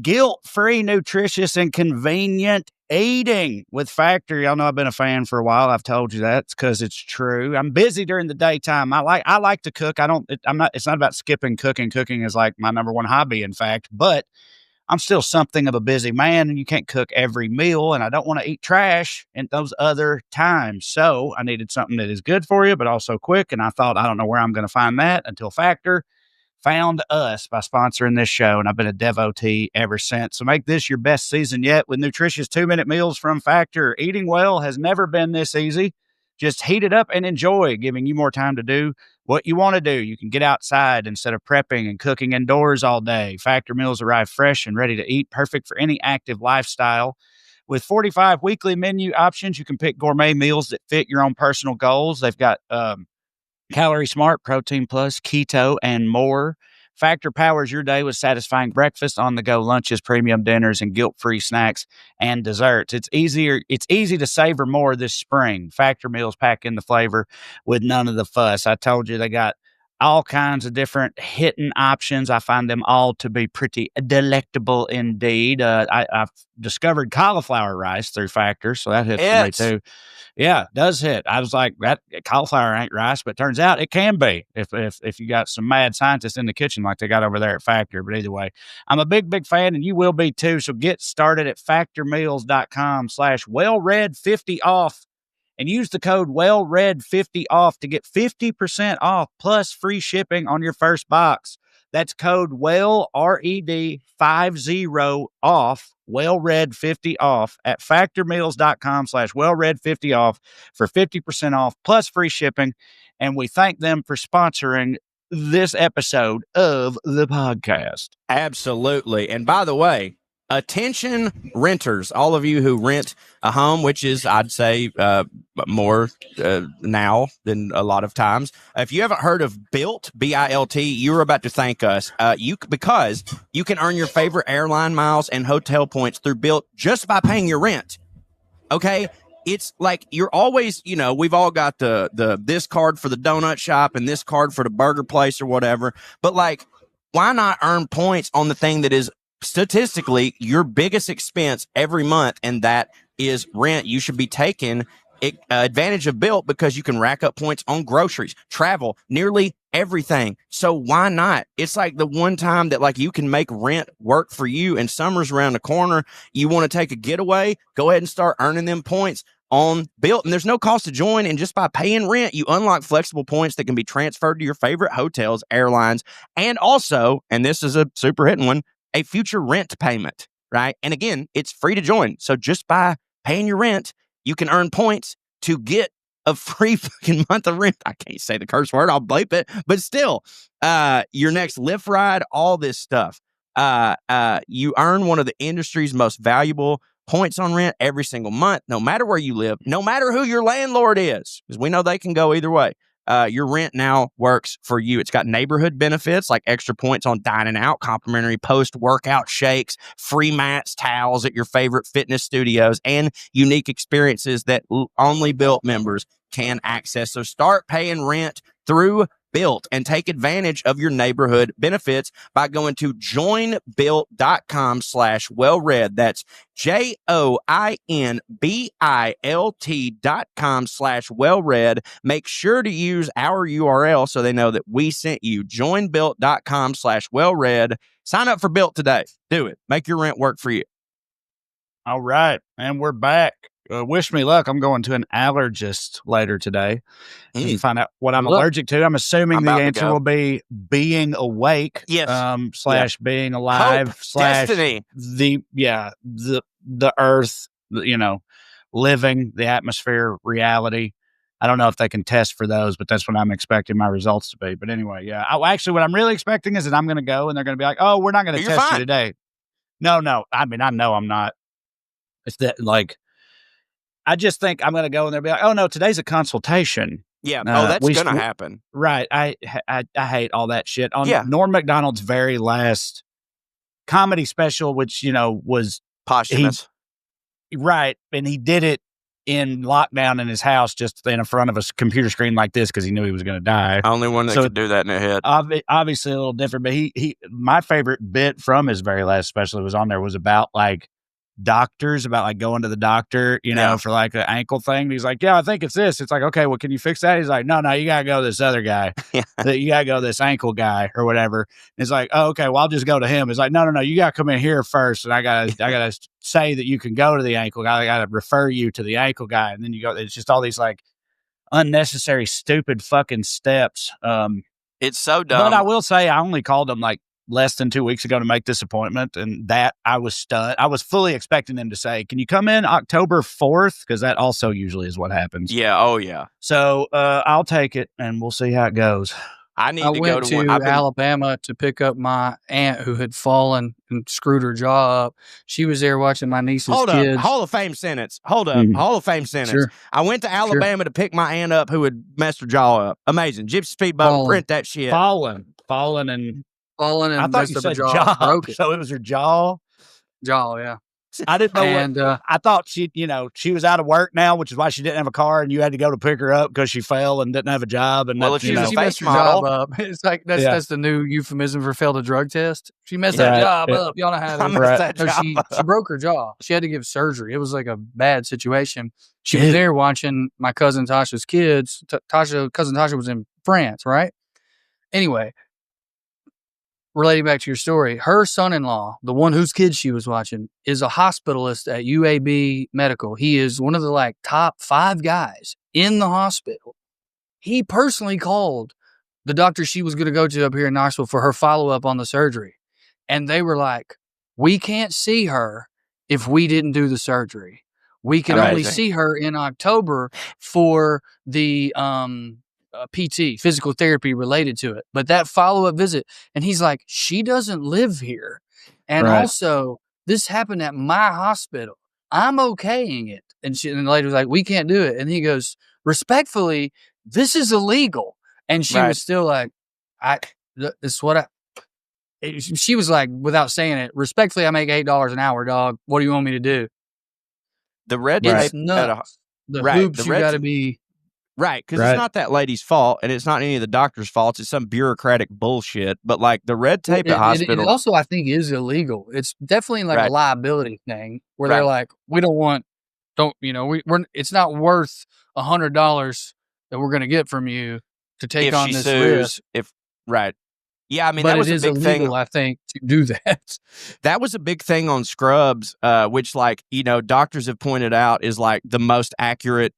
Speaker 3: Guilt-free, nutritious, and convenient Eating with Factor. Y'all know I've been a fan for a while. I've told you that. It's because it's true. I'm busy during the daytime. I like to cook. It's not about skipping cooking. Cooking is like my number one hobby, in fact, but I'm still something of a busy man, and you can't cook every meal, and I don't want to eat trash in those other times. So I needed something that is good for you, but also quick. And I thought, I don't know where I'm going to find that until Factor found us by sponsoring this show, and I've been a devotee ever since. So make this your best season yet with nutritious 2-minute meals from Factor. Eating well has never been this easy. Just heat it up and enjoy, giving you more time to do what you want to do. You can get outside instead of prepping and cooking indoors all day. Factor meals arrive fresh and ready to eat, perfect for any active lifestyle. With 45 weekly menu options, you can pick gourmet meals that fit your own personal goals. They've got Calorie Smart, Protein Plus, Keto, and more. Factor powers your day with satisfying breakfast, on-the-go lunches, premium dinners, and guilt-free snacks and desserts. It's easy to savor more this spring. Factor meals pack in the flavor with none of the fuss. I told you they got all kinds of different hidden options. I find them all to be pretty delectable indeed. I've discovered cauliflower rice through Factor, so that hits for me too. Yeah, it does hit. I was like, that cauliflower ain't rice, but it turns out it can be if you got some mad scientists in the kitchen like they got over there at Factor. But either way, I'm a big fan, and you will be too. So get started at factormeals.com/wellread50 off and use the code WellRed50 off to get 50% off plus free shipping on your first box. That's code WellRed50 off, WellRed50 off at factormeals.com/WellRed50 off for 50% off plus free shipping. And we thank them for sponsoring this episode of the podcast.
Speaker 2: Absolutely. And by the way, attention renters, all of you who rent a home, which is, I'd say, more now than a lot of times. If you haven't heard of Built, BILT, you're about to thank us. Because you can earn your favorite airline miles and hotel points through Built just by paying your rent. Okay? It's like you're always, we've all got the this card for the donut shop and this card for the burger place or whatever. But like, why not earn points on the thing that is statistically your biggest expense every month, and that is rent? You should be taking advantage of Built because you can rack up points on groceries, travel, nearly everything. So why not? It's like the one time that like you can make rent work for you, and summer's around the corner. You want to take a getaway, go ahead and start earning them points on Built, and there's no cost to join. And just by paying rent, you unlock flexible points that can be transferred to your favorite hotels, airlines, and also, and this is a super hitting one, a future rent payment, right? And again, it's free to join. So just by paying your rent, you can earn points to get a free fucking month of rent. I can't say the curse word, I'll bleep it, but still, your next Lyft ride, all this stuff. You earn one of the industry's most valuable points on rent every single month, no matter where you live, no matter who your landlord is, because we know they can go either way. Your rent now works for you. It's got neighborhood benefits like extra points on dining out, complimentary post-workout shakes, free mats, towels at your favorite fitness studios, and unique experiences that only Built members can access. So start paying rent through Built and take advantage of your neighborhood benefits by going to joinbuilt.com/wellread. That's joinbilt.com/wellread. Make sure to use our URL so they know that we sent you. Joinbuilt.com/wellread. Sign up for Built today. Do it. Make your rent work for you.
Speaker 3: All right. And we're back. Wish me luck. I'm going to an allergist later today to find out what I'm allergic to. I'm assuming the answer will be being awake, / being alive,
Speaker 2: Hope, destiny.
Speaker 3: the earth, living, the atmosphere, reality. I don't know if they can test for those, but that's what I'm expecting my results to be. But anyway, yeah. Actually, what I'm really expecting is that I'm going to go and they're going to be like, oh, we're not going to test you today. No. I mean, I know I'm not. It's that like, I just think I'm going to go and they'll be like, oh, no, today's a consultation.
Speaker 2: Yeah. That's going to happen.
Speaker 3: Right. I hate all that shit. On Norm Macdonald's very last comedy special, which, was
Speaker 2: posthumous.
Speaker 3: Right. And he did it in lockdown in his house, just in front of a computer screen like this, because he knew he was going to die.
Speaker 2: Only one that could do that in their head.
Speaker 3: Obviously a little different, but my favorite bit from his very last special that was on there was about like doctors about like going to the doctor, you know, for like an ankle thing. And he's like, yeah, I think it's this. It's like, okay, well, can you fix that? He's like, no, you gotta go to this other guy. You gotta go to this ankle guy or whatever. And it's like, oh, okay, well, I'll just go to him. It's like, no, you gotta come in here first, and I gotta say that you can go to the ankle guy. I gotta refer you to the ankle guy, and then you go. It's just all these like unnecessary, stupid fucking steps.
Speaker 2: It's so dumb.
Speaker 3: But I will say, I only called him like less than 2 weeks ago to make this appointment, and that I was stunned. I was fully expecting them to say, can you come in October 4th? Because that also usually is what happens.
Speaker 2: Yeah. Oh, yeah.
Speaker 3: So I'll take it, and we'll see how it goes.
Speaker 1: I went to Alabama to pick up my aunt who had fallen and screwed her jaw up. She was there watching my niece's kids.
Speaker 2: Hall of Fame sentence. Hold up. Hall of Fame sentence. Sure. I went to Alabama to pick my aunt up who had messed her jaw up. Amazing. Gypsy Speedboat, print that shit.
Speaker 3: Fallen and
Speaker 1: I
Speaker 3: thought you said jaw. Broke it. So it was her jaw?
Speaker 1: Jaw, yeah.
Speaker 3: I didn't know. And I thought she was out of work now, which is why she didn't have a car, and you had to go to pick her up because she fell and didn't have a job. And
Speaker 2: well, if she
Speaker 1: messed her job up, it's like that's the new euphemism for failed a drug test. She messed that job up. Y'all know how she broke her jaw. She had to give surgery. It was like a bad situation. She was there watching my cousin Tasha's kids. Cousin Tasha was in France, right? Anyway. Relating back to your story, her son-in-law, the one whose kids she was watching, is a hospitalist at UAB Medical. He is one of the like top 5 guys in the hospital. He personally called the doctor she was going to go to up here in Knoxville for her follow-up on the surgery. And they were like, we can't see her if we didn't do the surgery. We can only see her in October for the PT, physical therapy related to it. But that follow-up visit, and he's like, she doesn't live here. And also, this happened at my hospital. I'm okaying it. And the lady was like, we can't do it. And he goes, respectfully, this is illegal. And she was still like, she was like, without saying it, respectfully, I make $8 an hour, dog. What do you want me to do?
Speaker 2: The red
Speaker 1: tape. The hoops you got to be.
Speaker 2: Right, because it's not that lady's fault, and it's not any of the doctor's faults. It's some bureaucratic bullshit. But like the red tape at hospital,
Speaker 1: it also I think is illegal. It's definitely like a liability thing where they're like, we don't. It's not worth $100 that we're going to get from you to take on this risk.
Speaker 2: Yeah, I mean,
Speaker 1: but
Speaker 2: that was
Speaker 1: a big
Speaker 2: thing.
Speaker 1: I think, to do that.
Speaker 2: That was a big thing on Scrubs, which doctors have pointed out is like the most accurate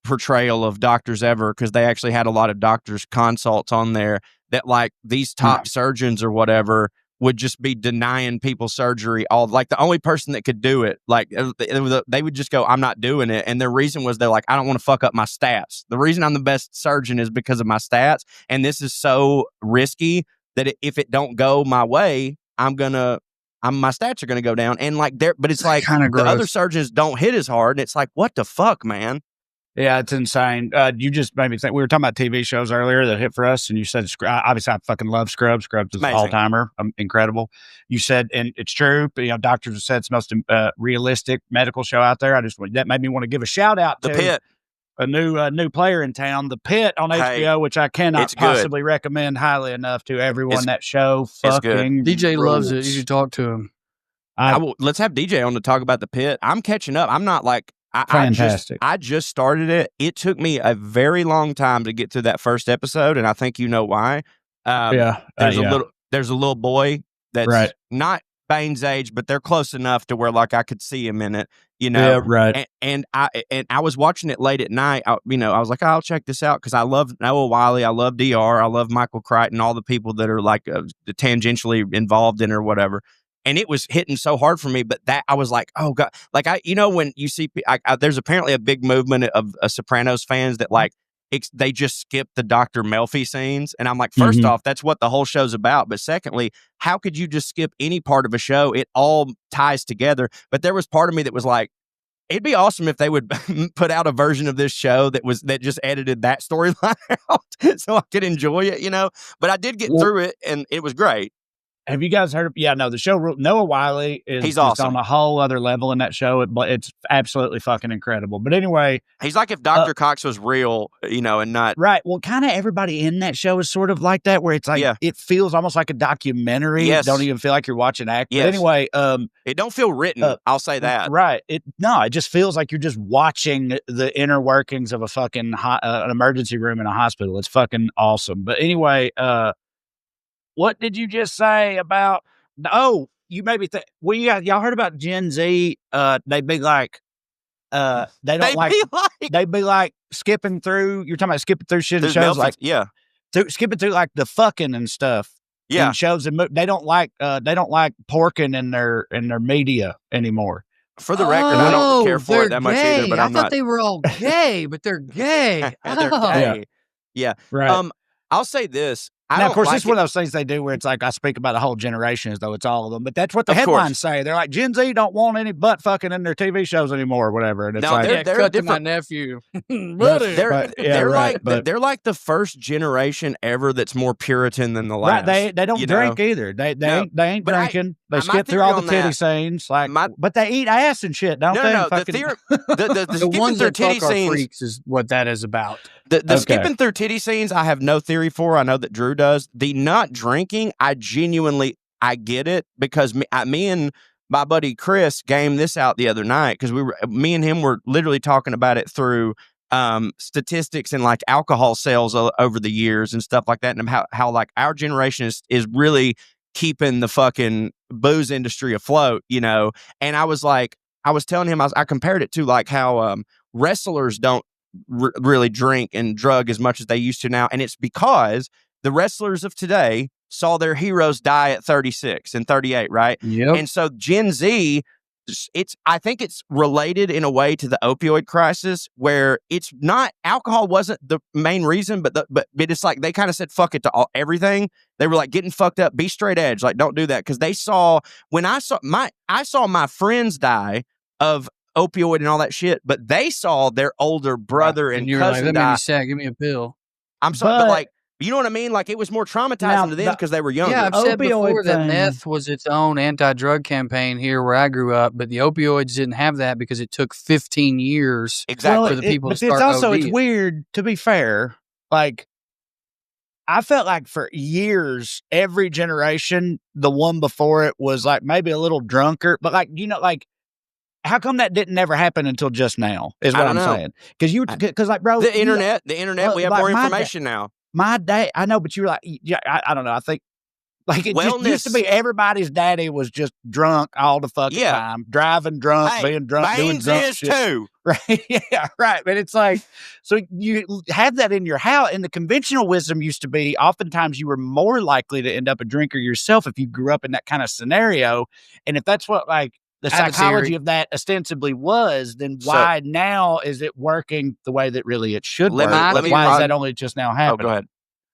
Speaker 2: portrayal of doctors ever, because they actually had a lot of doctors consults on there that like these top surgeons or whatever would just be denying people surgery. Like the only person that could do it, like they would just go, I'm not doing it. And their reason was they're like, I don't want to fuck up my stats. The reason I'm the best surgeon is because of my stats. And this is so risky that if it don't go my way, my stats are going to go down. And like but it's like the other surgeons don't hit as hard. And it's like, what the fuck, man?
Speaker 3: Yeah, it's insane. You just made me think. We were talking about TV shows earlier that hit for us, and you said, obviously, I fucking love Scrubs. Scrubs is an all-timer. Incredible. You said, and it's true, but, doctors have said it's the most realistic medical show out there. That made me want to give a shout-out to
Speaker 2: The Pit.
Speaker 3: A new player in town, The Pit on HBO, which I cannot possibly recommend highly enough to everyone. That show fucking
Speaker 1: DJ loves it. You should talk to him.
Speaker 2: Let's have DJ on to talk about The Pit. I'm catching up. I'm not like...
Speaker 3: Fantastic.
Speaker 2: I just started it. It took me a very long time to get to that first episode, and I think you know why. There's a little boy that's not Bane's age, but they're close enough to where like I could see him in it. And I was watching it late at night. I was like, I'll check this out because I love Noah Wiley, I love DR, I love Michael Crichton, all the people that are like tangentially involved in it or whatever. And it was hitting so hard for me, but that I was like, oh God, like when you see, there's apparently a big movement of Sopranos fans that like, they just skip the Dr. Melfi scenes. And I'm like, first off, that's what the whole show's about. But secondly, how could you just skip any part of a show? It all ties together. But there was part of me that was like, it'd be awesome if they would put out a version of this show that just edited that storyline out so I could enjoy it, But I did get through it and it was great.
Speaker 3: Have you guys heard of? Yeah, no, the show. Noah Wiley is
Speaker 2: He's
Speaker 3: just
Speaker 2: awesome.
Speaker 3: on a whole other level in that show. It's absolutely fucking incredible. But anyway,
Speaker 2: He's like if Dr. Cox was real, and not
Speaker 3: right. Well, kind of everybody in that show is sort of like that, where it's like it feels almost like a documentary.
Speaker 2: Yes.
Speaker 3: Don't even feel like you're watching act.
Speaker 2: Yes.
Speaker 3: But anyway,
Speaker 2: it don't feel written. I'll say that.
Speaker 3: Right. It just feels like you're just watching the inner workings of a fucking an emergency room in a hospital. It's fucking awesome. But anyway, what did you just say about? Oh, you maybe think. Well, y'all heard about Gen Z? They'd be like, they'd be like skipping through. You're talking about skipping through shit and shows like skipping through like the fucking and stuff.
Speaker 2: Yeah,
Speaker 3: and shows and they don't like porking in their media anymore.
Speaker 2: For the record, I don't care for it that much either. But
Speaker 1: I thought they were all gay, but they're gay.
Speaker 2: They're gay. Yeah.
Speaker 3: Right.
Speaker 2: I'll say this.
Speaker 3: Now, of course, this is one of those things they do where it's like I speak about a whole generation as though it's all of them, but that's what the headlines say. They're like, Gen Z don't want any butt fucking in their TV shows anymore or whatever. And it's
Speaker 1: they're cut to my nephew.
Speaker 2: They're like the first generation ever that's more Puritan than the last.
Speaker 3: Right, they don't drink either. They ain't drinking. They skip through all the titty scenes, but they eat ass and shit, don't they?
Speaker 2: No, the
Speaker 1: ones that
Speaker 2: titty
Speaker 1: fuck
Speaker 2: scenes
Speaker 1: are freaks is what that is about.
Speaker 2: The skipping through titty scenes, I have no theory for. I know that Drew does. The not drinking, I get it because me and my buddy Chris gamed this out the other night because me and him were literally talking about it through statistics and like alcohol sales over the years and stuff like that, and how like our generation is really keeping the fucking booze industry afloat, And I was telling him, I compared it to like how wrestlers don't really drink and drug as much as they used to now, and it's because the wrestlers of today saw their heroes die at 36 and 38, right?
Speaker 1: Yep.
Speaker 2: And so Gen Z, I think it's related in a way to the opioid crisis, where it's not alcohol wasn't the main reason, but it's like they kind of said fuck it to everything. They were like getting fucked up, be straight edge, like don't do that, because they saw I saw my friends die of opioid and all that shit, but they saw their older brother and
Speaker 1: you were
Speaker 2: cousin
Speaker 1: like,
Speaker 2: die.
Speaker 1: Let me sad, give me a pill.
Speaker 2: I'm sorry, but like, you know what I mean? Like, it was more traumatizing to them because they were younger.
Speaker 1: Yeah, I've said before that meth was its own anti-drug campaign here where I grew up, but the opioids didn't have that because it took 15 years for the people to start ODing.
Speaker 3: It's weird, to be fair, like, I felt like for years, every generation, the one before it was like maybe a little drunker, but like, like, how come that didn't never happen until just now? Is what I'm saying. Because like, bro,
Speaker 2: the internet, we have more information now.
Speaker 3: My dad, I know, but you were like, I don't know. I think like it just used to be everybody's daddy was just drunk all the fucking time, driving drunk, being drunk, doing drunk shit.
Speaker 2: Too.
Speaker 3: Right? Yeah, right. But it's like, so you have that in your house, and the conventional wisdom used to be oftentimes you were more likely to end up a drinker yourself if you grew up in that kind of scenario, and if that's what like. The psychology of that ostensibly was, then why now is it working the way that really it should work? Why is that only just now happening?
Speaker 2: Oh, go ahead.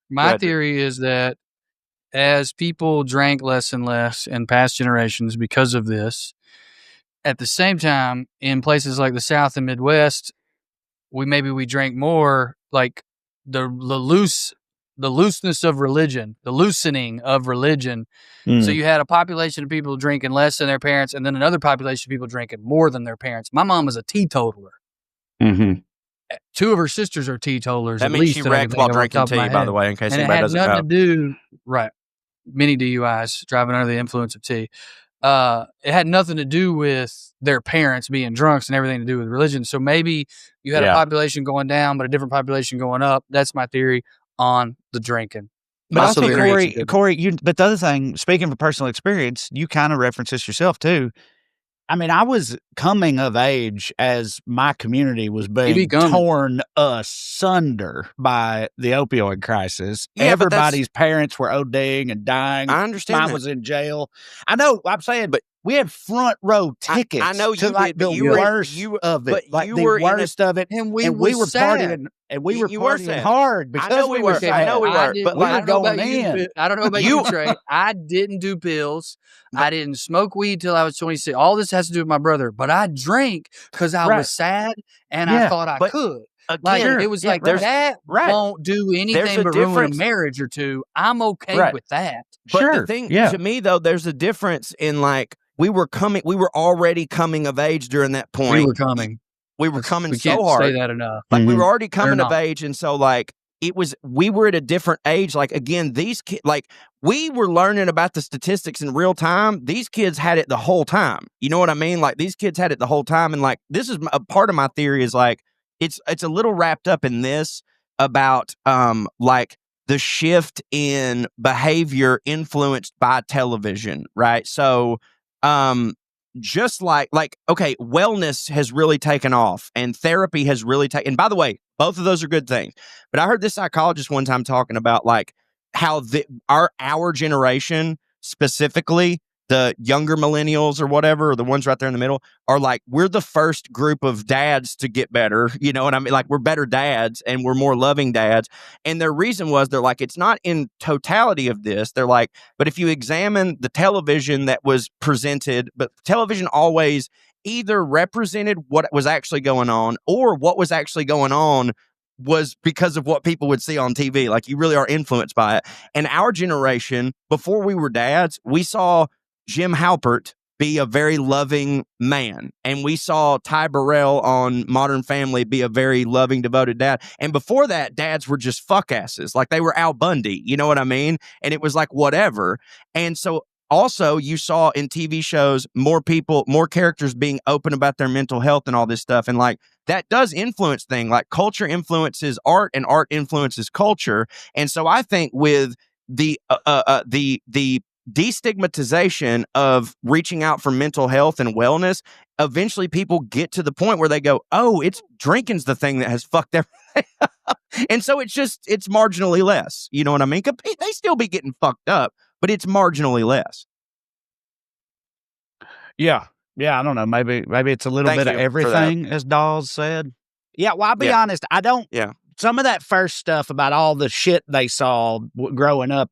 Speaker 1: My theory is that as people drank less and less in past generations because of this, at the same time, in places like the South and Midwest, we drank more, like the looseness of religion, the loosening of religion. So you had a population of people drinking less than their parents, and then another population of people drinking more than their parents. My mom was a teetotaler.
Speaker 3: Mm-hmm.
Speaker 1: Two of her sisters are teetotalers.
Speaker 2: That means she wrecked while drinking tea, by the way, in case anybody doesn't know.
Speaker 1: And it had nothing to do, right, many DUIs, driving under the influence of tea. It had nothing to do with their parents being drunks and everything to do with religion. So maybe you had a population going down, but a different population going up. That's my theory on the drinking.
Speaker 3: But also, Corey, but the other thing, speaking from personal experience, you kind of reference this yourself too. I mean, I was coming of age as my community was being torn asunder by the opioid crisis. Yeah, everybody's parents were ODing and dying.
Speaker 2: I understand.
Speaker 3: Mine was in jail. I know. I'm saying, but we had front row tickets.
Speaker 2: I know you
Speaker 3: to like
Speaker 2: did,
Speaker 3: the worst of it,
Speaker 2: but
Speaker 3: like the worst of it,
Speaker 1: and we were
Speaker 3: partying. And we were partying hard because we were sad.
Speaker 2: I know we were, but
Speaker 3: we were going in.
Speaker 1: I don't know about you, Trey. I didn't do pills. I didn't smoke weed till I was 26. All this has to do with my brother. But I drank because I was sad and I thought I could. Like
Speaker 2: again,
Speaker 1: it was
Speaker 3: Yeah,
Speaker 1: like
Speaker 3: right.
Speaker 1: that
Speaker 2: Right.
Speaker 1: won't do anything
Speaker 2: a
Speaker 1: but ruin a
Speaker 2: difference.
Speaker 1: marriage or two. I'm okay
Speaker 2: Right.
Speaker 1: with that.
Speaker 2: But
Speaker 3: Sure.
Speaker 2: the thing
Speaker 3: Yeah.
Speaker 2: to me though, there's a difference in like we were already coming of age during that point.
Speaker 1: We were coming.
Speaker 2: We were coming
Speaker 1: We
Speaker 2: so
Speaker 1: can't
Speaker 2: hard.
Speaker 1: say that enough.
Speaker 2: Like we
Speaker 3: Mhm.
Speaker 2: were already coming of
Speaker 1: not.
Speaker 2: age, and so like we were at a different age. Like again, these kids, like we were learning about the statistics in real time. These kids had it the whole time. You know what I mean? Like these kids had it the whole time, and like this is a part of my theory is like it's a little wrapped up in this about like the shift in behavior influenced by television, right? So just like okay, wellness has really taken off and therapy has really taken, and by the way, both of those are good things, but I heard this psychologist one time talking about like how our generation, specifically the younger millennials or whatever, or the ones right there in the middle, are like we're the first group of dads to get better. You know what I mean? Like we're better dads and we're more loving dads. And their reason was they're like, it's not in totality of this. They're like, but if you examine the television that was presented, but television always either represented what was actually going on or what was actually going on was because of what people would see on TV. Like you really are influenced by it. And our generation, before we were dads, we saw Jim Halpert be a very loving man. And we saw Ty Burrell on Modern Family be a very loving, devoted dad. And before that, dads were just fuck asses. Like they were Al Bundy. You know what I mean? And it was like whatever. And so also you saw in TV shows more characters being open about their mental health and all this stuff. And like that does influence things. Like culture influences art and art influences culture. And so I think with the destigmatization of reaching out for mental health and wellness, eventually people get to the point where they go, oh, it's drinking's the thing that has fucked everything up. And so it's marginally less. You know what I mean? They still be getting fucked up, but it's marginally less.
Speaker 3: Yeah. I don't know. Maybe it's a little
Speaker 2: Thank
Speaker 3: bit of
Speaker 2: you for that.
Speaker 3: everything, as Dawes said. Yeah. Well, I'll be
Speaker 2: Yeah.
Speaker 3: honest. I don't.
Speaker 2: Yeah.
Speaker 3: Some of that first stuff about all the shit they saw growing up,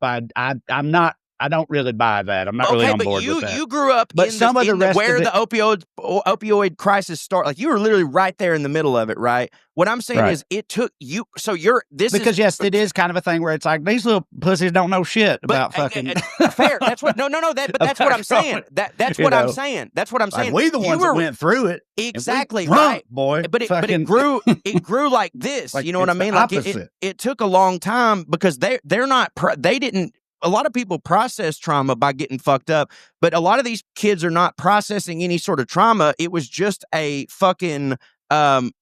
Speaker 3: I don't really buy that. I'm not really on board with that.
Speaker 2: You grew up
Speaker 3: But some of the rest
Speaker 2: where
Speaker 3: of
Speaker 2: the opioid crisis started. Like you were literally right there in the middle of it, right? What I'm saying
Speaker 3: Right.
Speaker 2: is it took you. So
Speaker 3: because yes, it is kind of a thing where it's like these little pussies don't know shit about fucking.
Speaker 2: Fair. That's what. No. But that's what I'm saying. That's what I'm saying. That's what I'm saying.
Speaker 3: Like we the ones that went through it.
Speaker 2: Exactly
Speaker 3: Right,
Speaker 2: right,
Speaker 3: boy.
Speaker 2: But it grew. It grew like this.
Speaker 3: Like
Speaker 2: you know what I
Speaker 3: it's the
Speaker 2: mean? Like
Speaker 3: opposite.
Speaker 2: it took a long time because they're not. They didn't. A lot of people process trauma by getting fucked up, but a lot of these kids are not processing any sort of trauma. It was just a fucking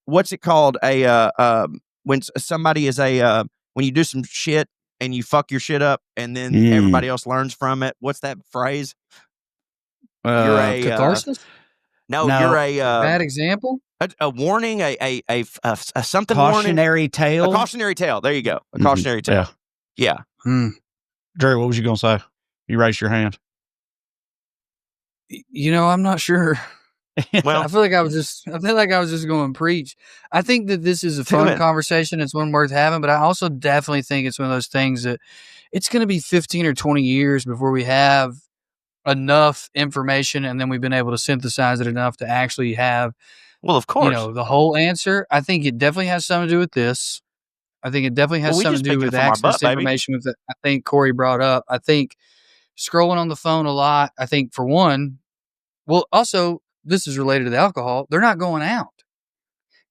Speaker 2: what's it called? When somebody is when you do some shit and you fuck your shit up and then everybody else learns from it. What's that phrase? You're a
Speaker 1: catharsis.
Speaker 2: No, you're a
Speaker 1: bad example.
Speaker 2: A warning, a something
Speaker 3: cautionary
Speaker 2: warning.
Speaker 3: tale.
Speaker 2: A cautionary tale. There you go. A cautionary tale. Yeah.
Speaker 3: Drew, what was you gonna say? You raised your hand.
Speaker 1: You know, I'm not sure.
Speaker 2: Well,
Speaker 1: I feel like I was just going to preach. I think that this is a fun conversation. It's one worth having, but I also definitely think it's one of those things that it's going to be 15 or 20 years before we have enough information and then we've been able to synthesize it enough to actually have,
Speaker 2: well, of course,
Speaker 1: the whole answer. I think it definitely has something to do with this. I think it definitely has something to do with access to information with it. I think Corey brought up. I think scrolling on the phone a lot. I think for one, well, also this is related to the alcohol. They're not going out.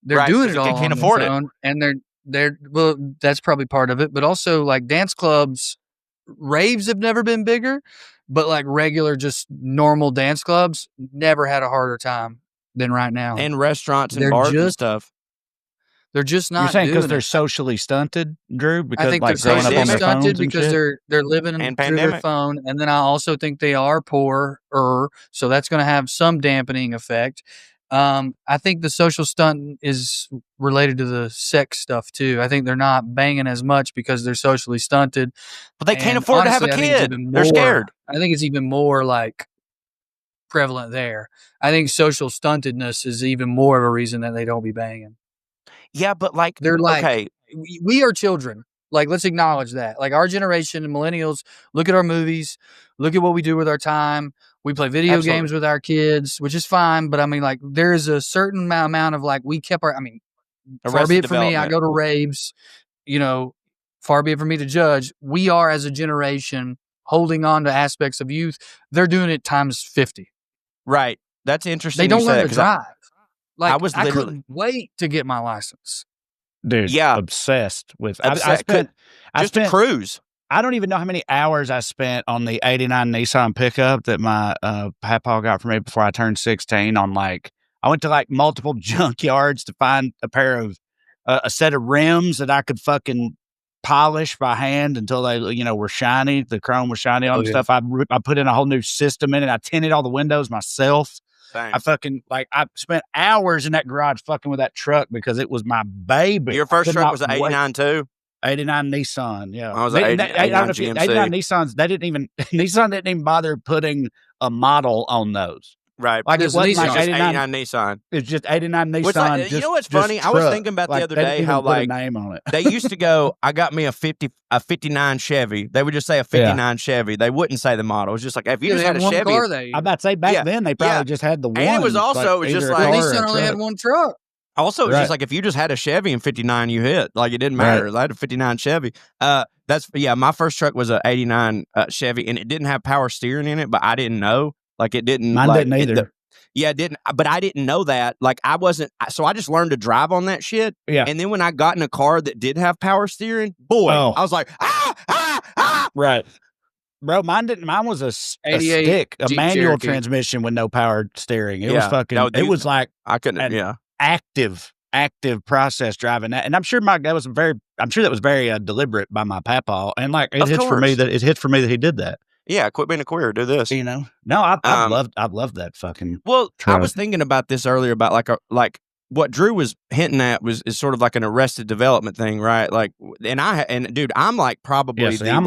Speaker 1: They're doing it all on the phone, and they're well. That's probably part of it, but also like dance clubs, raves have never been bigger, but like regular, just normal dance clubs never had a harder time than right now.
Speaker 2: And restaurants and bars and stuff.
Speaker 1: They're just not.
Speaker 3: You're saying
Speaker 1: because
Speaker 3: they're socially stunted, Drew? Because
Speaker 1: I think
Speaker 3: like
Speaker 1: they're
Speaker 3: socially
Speaker 1: stunted because they're living through their phone, and then I also think they are poorer, so that's going to have some dampening effect. I think the social stunt is related to the sex stuff too. I think they're not banging as much because they're socially stunted,
Speaker 2: but they can't afford to have a kid. They're scared.
Speaker 1: I think it's even more like prevalent there. I think social stuntedness is even more of a reason that they don't be banging.
Speaker 2: Yeah, but like
Speaker 1: they're like,
Speaker 2: okay,
Speaker 1: we are children. Like, let's acknowledge that. Like our generation and millennials, look at our movies, look at what we do with our time. We play video games with our kids, which is fine. But I mean, like, there is a certain amount of like, we kept our, far be it from me. I go to raves. Far be it from me to judge. We are, as a generation, holding on to aspects of youth. They're doing it times 50.
Speaker 2: Right. That's interesting.
Speaker 1: They don't learn to drive. I
Speaker 2: literally
Speaker 1: couldn't wait to get my license.
Speaker 3: Dude,
Speaker 2: yeah,
Speaker 3: obsessed with.
Speaker 2: I spent to cruise.
Speaker 3: I don't even know how many hours I spent on the '89 Nissan pickup that my papa got for me before I turned 16. I went to multiple junkyards to find a set of rims that I could fucking polish by hand until they were shiny. The chrome was shiny on stuff. I put in a whole new system in it. I tinted all the windows myself.
Speaker 2: Same.
Speaker 3: I spent hours in that garage fucking with that truck because it was my baby.
Speaker 2: Your first truck was an '89 too?
Speaker 3: '89 Nissan, yeah.
Speaker 2: I was an '89 GMC.
Speaker 3: '89 Nissans, Nissan didn't even bother putting a model on those.
Speaker 2: Right.
Speaker 3: It wasn't
Speaker 2: '89 Nissan.
Speaker 3: It's just '89 Nissan.
Speaker 2: You know what's funny? I was thinking about the other day how
Speaker 3: put a name on it.
Speaker 2: They used to go, I got me a 59 Chevy. They would just say a 59 Chevy. They wouldn't say the model. It was just like, if you just had a Chevy.
Speaker 3: I'm about to say back then they probably just had the one.
Speaker 2: And it was also, it was just like.
Speaker 1: Nissan only had one truck.
Speaker 2: Also, it's just like if you just had a Chevy in 59, you hit. It didn't matter. I had a 59 Chevy. My first truck was a '89 Chevy, and it didn't have power steering in it, but I didn't know. It didn't.
Speaker 3: Mine didn't either.
Speaker 2: It didn't. But I didn't know that. I wasn't. So I just learned to drive on that shit.
Speaker 3: Yeah.
Speaker 2: And then when I got in a car that did have power steering, I was like, ah.
Speaker 3: Right. Bro, mine didn't. Mine was a stick, a manual
Speaker 1: Cherokee.
Speaker 3: Transmission with no power steering. It was fucking.
Speaker 2: No, dude,
Speaker 3: it was like
Speaker 2: I couldn't.
Speaker 3: active process driving that, and I'm sure that was very deliberate by my papa. And it hits for me that he did that.
Speaker 2: Yeah, quit being a queer. Do this.
Speaker 3: No, I've loved that fucking.
Speaker 2: Well,
Speaker 3: truck.
Speaker 2: I was thinking about this earlier about what Drew was hinting at is sort of like an Arrested Development thing, right? Dude, I'm probably.
Speaker 3: Yeah,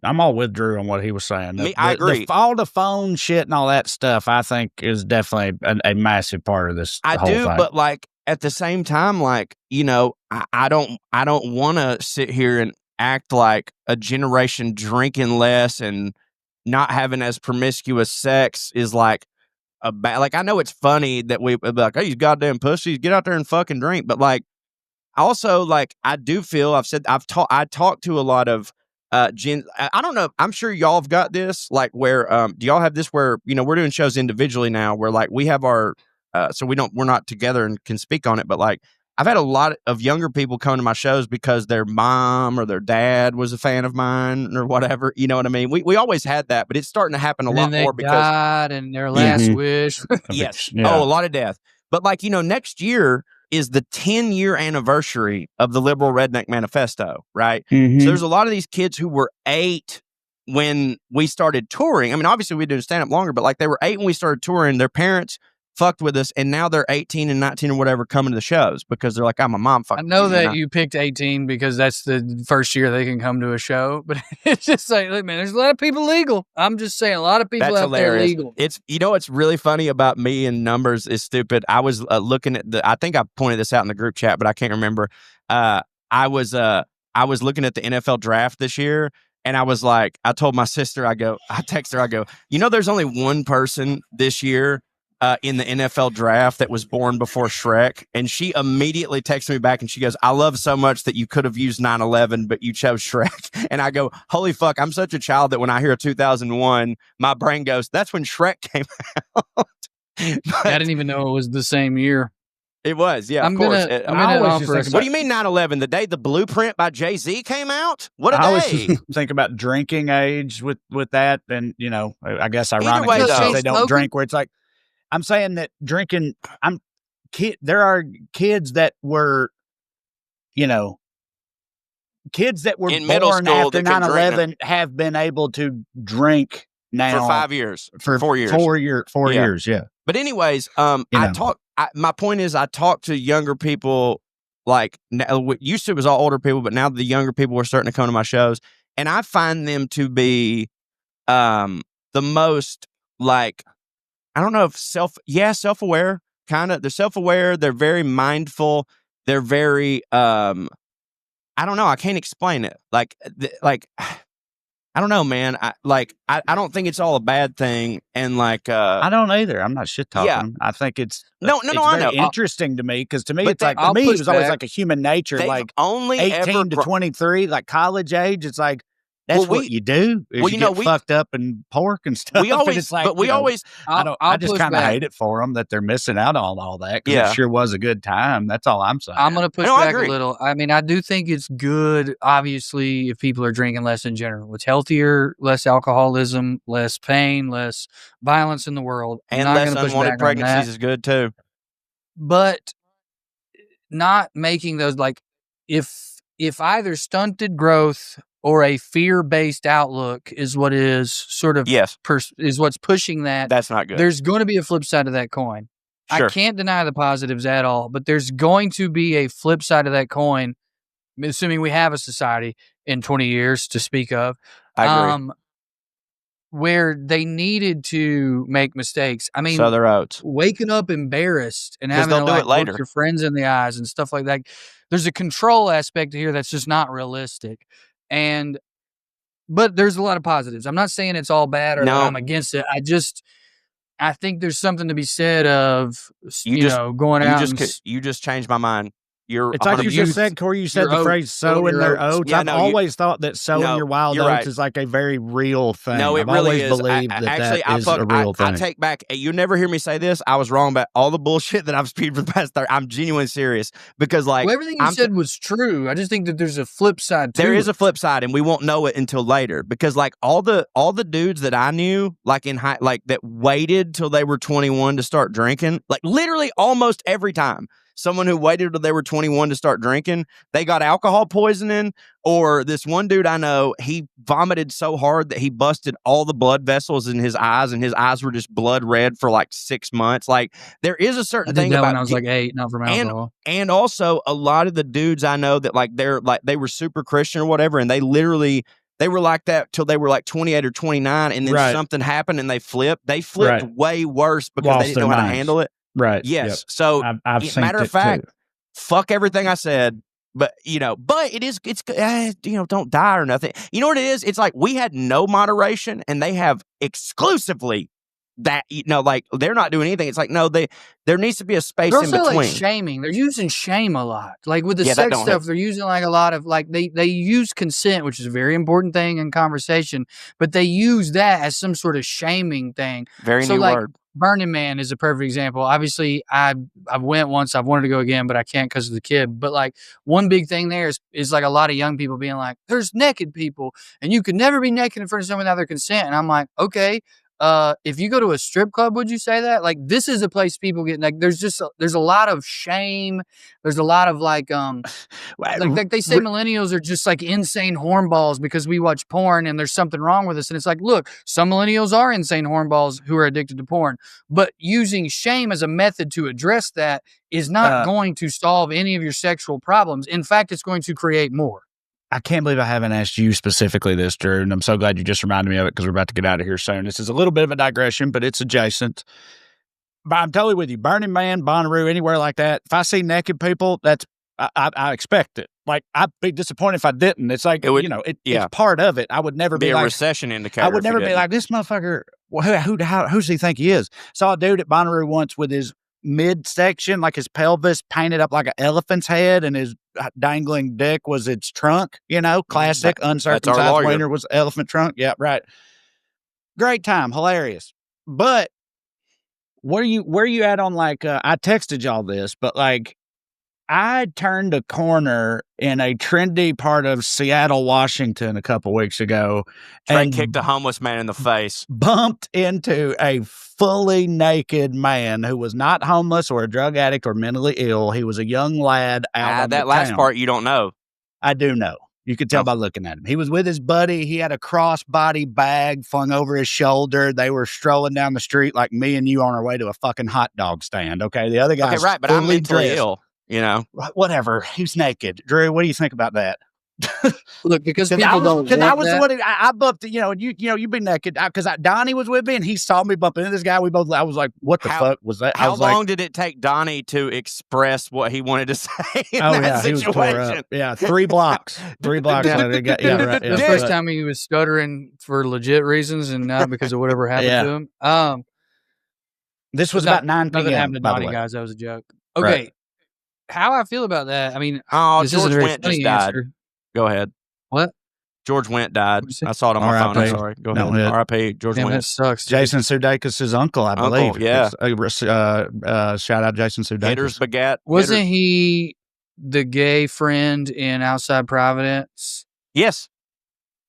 Speaker 3: I'm all with Drew on what he was saying.
Speaker 2: I agree.
Speaker 3: All the phone shit and all that stuff, I think, is definitely a massive part of this.
Speaker 2: I
Speaker 3: whole
Speaker 2: do,
Speaker 3: thing.
Speaker 2: but at the same time, I don't want to sit here and act like a generation drinking less and not having as promiscuous sex is a bad. I know it's funny that we be like, hey, you goddamn pussies, get out there and fucking drink. But also I do feel I talked to a lot of Gen. I don't know. I'm sure y'all have got this where do y'all have this where we're doing shows individually now where we have our so we're not together and can speak on it, but I've had a lot of younger people come to my shows because their mom or their dad was a fan of mine or whatever. You know what I mean? We always had that, but it's starting to happen a lot more because
Speaker 1: God and their last wish.
Speaker 2: Yes.
Speaker 3: Yeah.
Speaker 2: Oh, a lot of death. But next year is the 10-year anniversary of the Liberal Redneck Manifesto, right?
Speaker 3: Mm-hmm.
Speaker 2: So there's a lot of these kids who were 8 when we started touring. I mean, obviously we didn't stand up longer, but they were 8 when we started touring. Their parents fucked with us, and now they're 18 and 19 or whatever coming to the shows because they're like, I'm a mom fucking.
Speaker 1: I know that you picked 18 because that's the first year they can come to a show, but it's just look, man, there's a lot of people legal. I'm just saying, a lot of people out there legal.
Speaker 2: It's what's really funny about me and numbers is stupid. I was looking at I think I pointed this out in the group chat, but I can't remember. I was looking at the NFL draft this year. And I was I told my sister, I text her, there's only one person this year in the NFL draft that was born before Shrek. And she immediately texted me back and she goes, I love so much that you could have used 9/11, but you chose Shrek. And I go, holy fuck, I'm such a child that when I hear 2001, my brain goes, that's when Shrek came out.
Speaker 1: I didn't even know it was the same year.
Speaker 2: It was, yeah,
Speaker 1: I'm
Speaker 2: of course.
Speaker 1: gonna offer
Speaker 2: what do you mean 9/11? The day the Blueprint by Jay-Z came out? What a day.
Speaker 3: I always think about drinking age with that. And, I guess ironically,
Speaker 2: way,
Speaker 3: they don't drink where it's I'm saying that drinking, there are kids that were, kids that were
Speaker 2: in middle
Speaker 3: born
Speaker 2: school
Speaker 3: after 9/11 have been able to drink now
Speaker 2: for 5 years,
Speaker 3: for
Speaker 2: 4 years,
Speaker 3: 4 years. Yeah.
Speaker 2: But anyways, my point is, I talk to younger people. Used to it was all older people, but now the younger people are starting to come to my shows, and I find them to be the most I don't know if self-aware, kind of. They're self-aware. They're very mindful. They're very, I don't know. I can't explain it. I don't know, man. I don't think it's all a bad thing. And like,
Speaker 3: I don't either. I'm not shit talking them. I think it's
Speaker 2: no. I know.
Speaker 3: Interesting to me because to me,
Speaker 2: But
Speaker 3: it's like, to
Speaker 1: I'll
Speaker 3: me, it
Speaker 1: push
Speaker 3: was always
Speaker 1: back.
Speaker 3: like a human nature,
Speaker 2: They've
Speaker 3: like
Speaker 2: only
Speaker 3: 18 to 23, like college age. It's like, that's what you do. Is you get fucked up and pork and stuff.
Speaker 2: We always,
Speaker 3: and it's like,
Speaker 2: but we always,
Speaker 3: I just kind of hate it for them that they're missing out on all that. Because it sure was a good time. That's all I'm saying.
Speaker 1: I'm going to push back a little. I mean, I do think it's good, obviously, if people are drinking less in general. It's healthier, less alcoholism, less pain, less violence in the world.
Speaker 2: And less unwanted pregnancies is good too.
Speaker 1: But not making those, like, if either stunted growth or a fear-based outlook is what is sort of is what's pushing that.
Speaker 2: That's not good.
Speaker 1: There's going to be a flip side of that coin.
Speaker 2: Sure.
Speaker 1: I can't deny the positives at all, but there's going to be a flip side of that coin, assuming we have a society in 20 years to speak of.
Speaker 2: I agree.
Speaker 1: Where they needed to make mistakes. I mean,
Speaker 2: Southern oats.
Speaker 1: Waking up embarrassed and having to like look your friends in the eyes and stuff like that. There's a control aspect here that's just not realistic. But there's a lot of positives. I'm not saying it's all bad or that I'm against it. I think there's something to be said of, going out.
Speaker 2: You just changed my mind.
Speaker 3: It's like you just said, Corey, you said the phrase sow in their oats. I've always thought that sowing your wild oats is like a very real thing.
Speaker 2: No, it really is.
Speaker 3: I've always believed that is a real thing.
Speaker 2: I take back, you never hear me say this. I was wrong about all the bullshit that I've spewed for the past 30. I'm genuinely serious because
Speaker 1: everything you said was true. I just think that there's a flip side to it.
Speaker 2: There is a flip side and we won't know it until later because like all the dudes that I knew like in high, like that waited till they were 21 to start drinking, like literally almost every time. Someone who waited until they were 21 to start drinking, they got alcohol poisoning, or this one dude I know, he vomited so hard that he busted all the blood vessels in his eyes, and his eyes were just blood red for like 6 months. Like there is a certain thing about
Speaker 1: when I was like 8, not from alcohol.
Speaker 2: And also a lot of the dudes I know that like they were super Christian or whatever, and they were like that till they were like 28 or 29, and then something happened and they flipped. They flipped way worse because they didn't know how to handle it.
Speaker 3: Right.
Speaker 2: Yes.
Speaker 3: Yep.
Speaker 2: So, matter of fact, fuck everything I said. But don't die or nothing. You know what it is? It's like we had no moderation, and they have exclusively that. Like they're not doing anything. It's like there needs to be a space in between.
Speaker 1: Like shaming. They're using shame a lot. Like with the sex stuff, they're using like a lot of like they use consent, which is a very important thing in conversation. But they use that as some sort of shaming thing.
Speaker 2: Very new word.
Speaker 1: Burning Man is a perfect example. Obviously, I went once. I've wanted to go again, but I can't because of the kid. But like one big thing there is like a lot of young people being like, "There's naked people, and you could never be naked in front of someone without their consent." And I'm like, okay. If you go to a strip club, would you say that? Like, this is a place people get like. There's a lot of shame. There's a lot of like like they say millennials are just like insane hornballs because we watch porn and there's something wrong with us. And it's like, look, some millennials are insane hornballs who are addicted to porn, but using shame as a method to address that is not going to solve any of your sexual problems. In fact, it's going to create more.
Speaker 3: I can't believe I haven't asked you specifically this, Drew, and I'm so glad you just reminded me of it because we're about to get out of here soon. This is a little bit of a digression, but it's adjacent. But I'm totally with you. Burning Man, Bonnaroo, anywhere like that. If I see naked people, I expect it. Like, I'd be disappointed if I didn't. It's like, it's part of it. I would never be
Speaker 2: a
Speaker 3: like...
Speaker 2: recession indicator.
Speaker 3: I would never be like, this motherfucker, who does he think he is? Saw a dude at Bonnaroo once with his midsection, like his pelvis painted up like an elephant's head, and his dangling dick was its trunk, classic uncircumcised wiener was elephant trunk. Yeah, right. Great time, hilarious. But where you at on like I texted y'all this, but like I turned a corner in a trendy part of Seattle, Washington a couple weeks ago
Speaker 2: and kicked a homeless man in the face.
Speaker 3: Bumped into a fully naked man who was not homeless or a drug addict or mentally ill. He was a young lad out of
Speaker 2: that last part you don't know.
Speaker 3: I do know. You could tell by looking at him. He was with his buddy. He had a crossbody bag flung over his shoulder. They were strolling down the street like me and you on our way to a fucking hot dog stand. Okay, the other guy's
Speaker 2: right, but I'm mentally ill.
Speaker 3: Whatever. He's naked. Drew, what do you think about that?
Speaker 1: Look, because people don't
Speaker 3: Because I
Speaker 1: want
Speaker 3: was
Speaker 1: that.
Speaker 3: the one I bumped, and you be naked because Donnie was with me and he saw me bumping into this guy. I was like, what the fuck was that? I
Speaker 2: How
Speaker 3: was
Speaker 2: long did it take Donnie to express what he wanted to say in that
Speaker 3: he was tore
Speaker 2: situation?
Speaker 3: up. Yeah, 3 blocks. 3 blocks
Speaker 1: Yeah.
Speaker 3: later.
Speaker 1: The first time he was stuttering for legit reasons and not because of whatever happened to him.
Speaker 3: This was about 9
Speaker 1: Nothing
Speaker 3: p.m.
Speaker 1: happened to
Speaker 3: by the
Speaker 1: Donnie,
Speaker 3: way.
Speaker 1: guys. That was a joke. Okay.
Speaker 3: Right.
Speaker 1: How I feel about that, I mean,
Speaker 2: Oh,
Speaker 1: this
Speaker 2: George
Speaker 1: isn't a very
Speaker 2: Wendt
Speaker 1: funny
Speaker 2: just died.
Speaker 1: answer.
Speaker 2: Go ahead.
Speaker 1: What?
Speaker 2: George Wendt died.
Speaker 1: What'd you say?
Speaker 2: I saw it on my phone. I'm
Speaker 3: R.I.P.
Speaker 2: sorry. Go
Speaker 3: Don't
Speaker 2: ahead.
Speaker 3: hit.
Speaker 2: R.I.P. George
Speaker 1: Damn, that
Speaker 2: Wendt.
Speaker 1: sucks. dude.
Speaker 3: Jason Sudeikis' uncle, I believe.
Speaker 2: Uncle, yeah.
Speaker 3: Shout out Jason Sudeikis.
Speaker 2: Hitters begat.
Speaker 1: Wasn't he the gay friend in Outside Providence?
Speaker 2: Yes.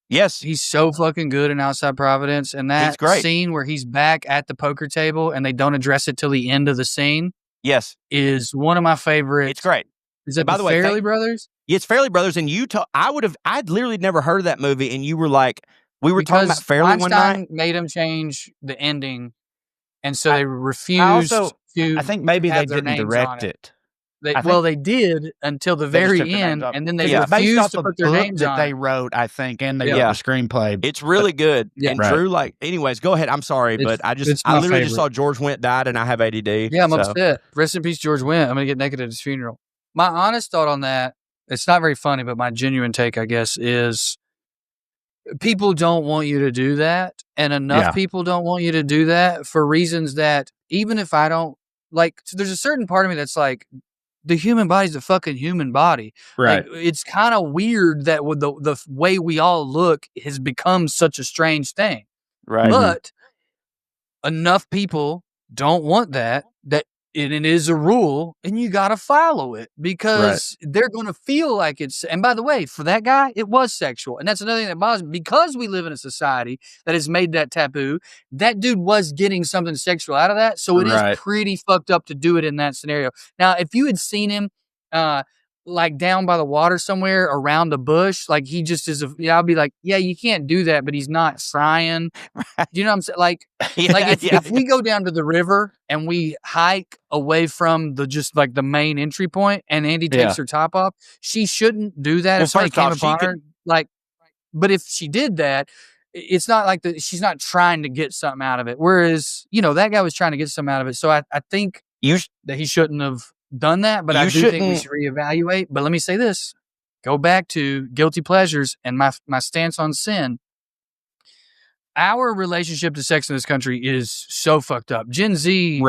Speaker 2: Yes.
Speaker 1: He's so fucking good in Outside Providence. And
Speaker 2: He's
Speaker 1: that
Speaker 2: great.
Speaker 1: scene where he's back at the poker table and they don't address it till the end of the scene
Speaker 2: Yes.
Speaker 1: is one of my favorites.
Speaker 2: It's great.
Speaker 1: Is it
Speaker 2: By
Speaker 1: the
Speaker 2: the way,
Speaker 1: Fairley Brothers?
Speaker 2: It's Fairley Brothers, and I'd literally never heard of that movie, and you were like, we were talking about Fairley one night.
Speaker 1: Weinstein made him change the ending, and so they refused to.
Speaker 3: I think maybe they
Speaker 1: have their
Speaker 3: didn't
Speaker 1: names
Speaker 3: direct
Speaker 1: on
Speaker 3: it.
Speaker 1: they did until the
Speaker 3: They just
Speaker 1: very
Speaker 3: took their names
Speaker 1: end,
Speaker 3: off.
Speaker 1: and then they
Speaker 3: It's based
Speaker 1: refused
Speaker 3: off
Speaker 1: to
Speaker 3: a
Speaker 1: put their
Speaker 3: book
Speaker 1: names
Speaker 3: that
Speaker 1: on
Speaker 3: they
Speaker 1: it.
Speaker 3: wrote, I think, and they
Speaker 1: Yeah.
Speaker 3: wrote the screenplay.
Speaker 2: It's really good.
Speaker 1: Yeah.
Speaker 2: And
Speaker 3: Right.
Speaker 2: Drew, anyways, go ahead. I'm sorry,
Speaker 1: It's-
Speaker 2: but I
Speaker 1: it's my
Speaker 2: literally just
Speaker 1: favorite.
Speaker 2: saw George Wendt died, and I have ADD.
Speaker 1: Yeah, I'm
Speaker 2: so.
Speaker 1: upset. Rest in peace, George Wendt. I'm gonna get naked at his funeral. My honest thought on that, it's not very funny, but my genuine take, I guess, is people don't want you to do that, and enough people don't want you to do that for reasons that even if I don't like, so there's a certain part of me that's like, the human body's a fucking human body.
Speaker 3: Right.
Speaker 1: Like, it's kind of weird that with the way we all look has become such a strange thing.
Speaker 2: Right.
Speaker 1: But enough people don't want that it is a rule and you got to follow it because they're going to feel like it's, and by the way, for that guy, it was sexual. And that's another thing that bothers me because we live in a society that has made that taboo. That dude was getting something sexual out of that. So it is pretty fucked up to do it in that scenario. Now, if you had seen him, like down by the water somewhere around a bush, like he just is, I'll be like, yeah, you can't do that, but he's not trying. You know what I'm saying? Like, if we go down to the river and we hike away from just like the main entry point and Andy takes her top off, she shouldn't do that.
Speaker 2: Well,
Speaker 1: if somebody
Speaker 2: first off,
Speaker 1: came upon her, but if she did that, it's not like she's not trying to get something out of it. Whereas, that guy was trying to get something out of it. So I think that he shouldn't have done that, but I do think we should reevaluate. But let me say this, go back to guilty pleasures and my stance on sin. Our relationship to sex in this country is so fucked up. Gen Z,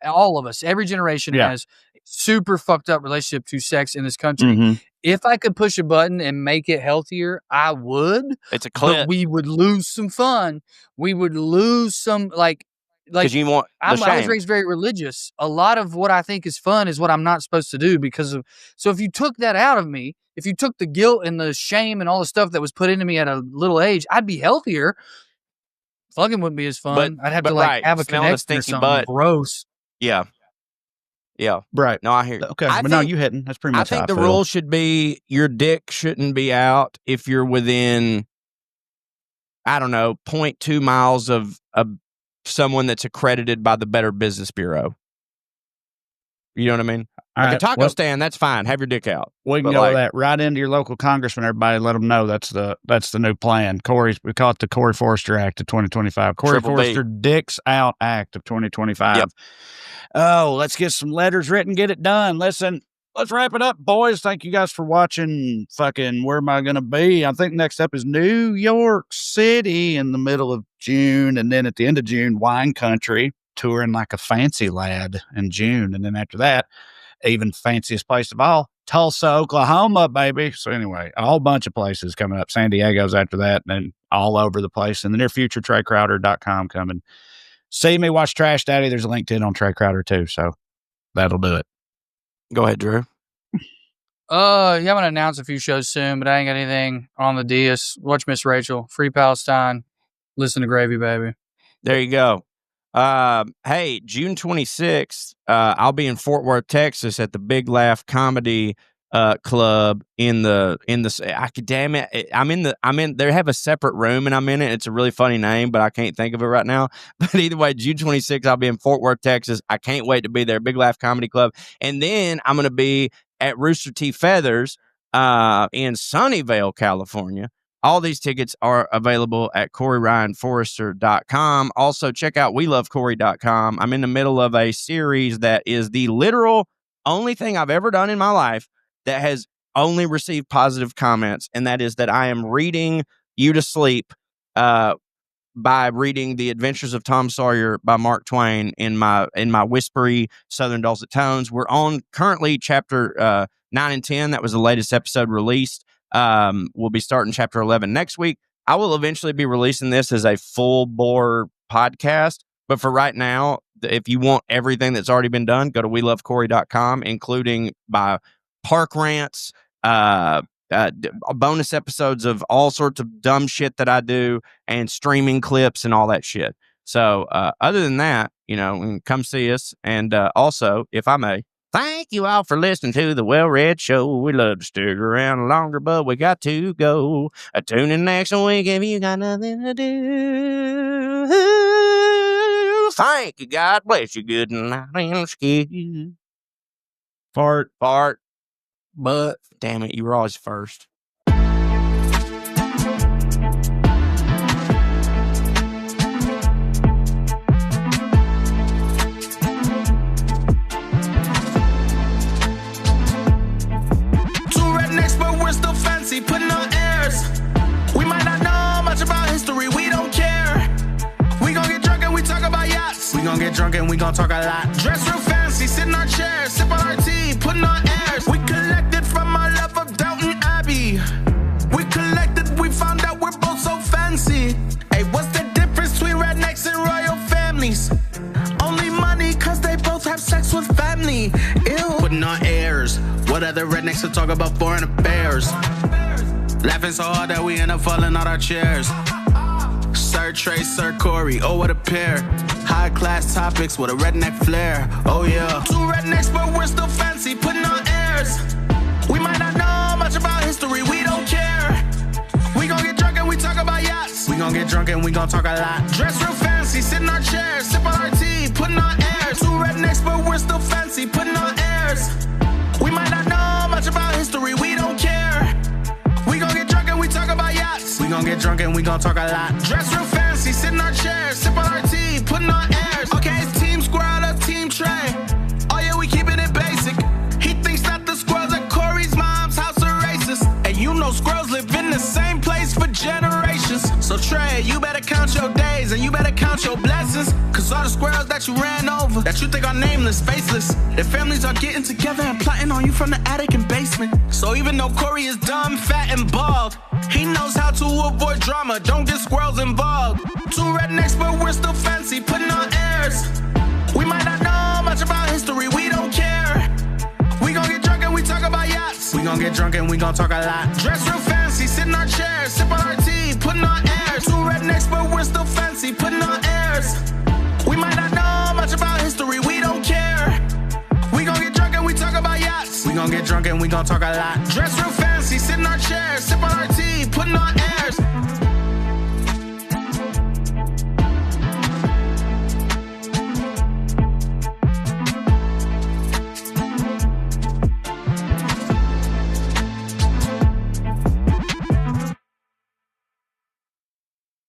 Speaker 1: all of us, every generation has super fucked up relationship to sex in this country.
Speaker 3: Mm-hmm.
Speaker 1: If I could push a button and make it healthier, I would.
Speaker 2: It's a clip.
Speaker 1: But we would lose some fun. We would lose some
Speaker 2: because you want
Speaker 1: I was raised very religious. A lot of what I think is fun is what I'm not supposed to do because of. So if you took that out of me, if you took the guilt and the shame and all the stuff that was put into me at a little age, I'd be healthier. Fucking wouldn't be as fun. I'd have to have a connection or something gross.
Speaker 2: Yeah. Yeah.
Speaker 3: Right.
Speaker 2: No, I hear you.
Speaker 3: Okay. But no, you hitting. That's pretty much
Speaker 2: I think the rule should be your dick shouldn't be out if you're within, I don't know, 0.2 miles of someone that's accredited by the Better Business Bureau. You know what I mean? A taco stand, that's fine. Have your dick out.
Speaker 3: We can go that right into your local congressman. Everybody, let them know that's the new plan. We call it the Corey Forster Act of 2025. Corey Forster Dicks Out Act of 2025. Yep. Oh, let's get some letters written. Get it done. Listen, let's wrap it up, boys. Thank you guys for watching. Fucking, where am I going to be? I think next up is New York City in the middle of June, and then at the end of June, wine country, touring like a fancy lad in June, and then after that, even fanciest place of all, Tulsa, Oklahoma, baby. So anyway, a whole bunch of places coming up. San Diego's after that, and then all over the place. In the near future, TreyCrowder.com coming. See me watch Trash Daddy. There's a LinkedIn on Trey Crowder too, so that'll do it.
Speaker 2: Go ahead, Drew.
Speaker 1: I'm gonna announce a few shows soon, but I ain't got anything on the DS. Watch Miss Rachel, Free Palestine, listen to Gravy Baby.
Speaker 2: There you go. Hey, June 26th, I'll be in Fort Worth, Texas at the Big Laugh Comedy Club in the they have a separate room and I'm in it. It's a really funny name, but I can't think of it right now. But either way, June 26th, I'll be in Fort Worth, Texas. I can't wait to be there. Big Laugh Comedy Club. And then I'm going to be at Rooster T. Feathers in Sunnyvale, California. All these tickets are available at CoreyRyanForrester.com. Also, check out WeLoveCorey.com. I'm in the middle of a series that is the literal only thing I've ever done in my life that has only received positive comments, and that is that I am reading you to sleep by reading The Adventures of Tom Sawyer by Mark Twain in my whispery Southern dulcet tones. We're on currently chapter 9 and 10. That was the latest episode released. We'll be starting chapter 11 next week. I will eventually be releasing this as a full bore podcast, but for right now, if you want everything that's already been done, go to WeLoveCorey.com, including by park rants, bonus episodes of all sorts of dumb shit that I do, and streaming clips and all that shit. So other than that, come see us. And also, if I may, thank you all for listening to the WellRed Show. We love to stick around longer, but we got to go. Tune in next week if you got nothing to do. Thank you. God bless you. Good night and ski. Fart. But damn it, you were always first.
Speaker 5: Putting on airs. We might not know much about history, we don't care. We gon' get drunk and we talk about yachts. We gon' get drunk and we gon' talk a lot. Dress real fancy, sit in our chairs, sip on our tea, putting on airs. We collected from our love of Downton Abbey. We collected, we found out we're both so fancy. Hey, what's the difference between rednecks and royal families? Only money, cause they both have sex with family. Ew. Putting on airs. What other rednecks will talk about foreign affairs? Laughing so hard that we end up falling out our chairs. Sir Trey, Sir Corey, oh what a pair. High class topics with a redneck flair. Oh yeah. Two rednecks but we're still fancy, putting on airs. We might not know much about history, we don't care. We gon' get drunk and we talk about yachts. We gon' get drunk and we gon' talk a lot. Dress real fancy, sit in our chairs, sip on our tea, putting on airs. Two rednecks but we're still fancy, putting on airs. We might not know much about history, we don't care. We gon' get drunk and we talk about yachts. We gon' get drunk and we gon' talk a lot. Dress real fancy, sit in our chairs, sip on our tea, putting on airs. Okay, it's Team Squirrel or Team Trey. Oh yeah, we keeping it basic. He thinks that the squirrels at Corey's mom's house are racist. And you know squirrels live in the same place for generations. So Trey, you better count your days and you better count your blessings. Cause all the squirrels that you ran over, that you think are nameless, faceless, their families are getting together and plotting on you from the attic and basement. So even though Corey is dumb, fat, and bald, he knows how to avoid drama, don't get squirrels involved. Two rednecks but we're still fancy, putting on airs. We might not know much about history, we don't care. We gon' get drunk and we talk about yachts. We gon' get drunk and we gon' talk a lot. Dress real fancy, sit in our chairs, sip on our tea, putting on airs. Two rednecks but we're still fancy, putting on airs. We might not know much about history, we don't care. We gon' get drunk and we talk about yachts. We gon' get drunk and we gon' talk a lot. Dress real fancy, sit in our chairs, sip on our tea, putting on airs.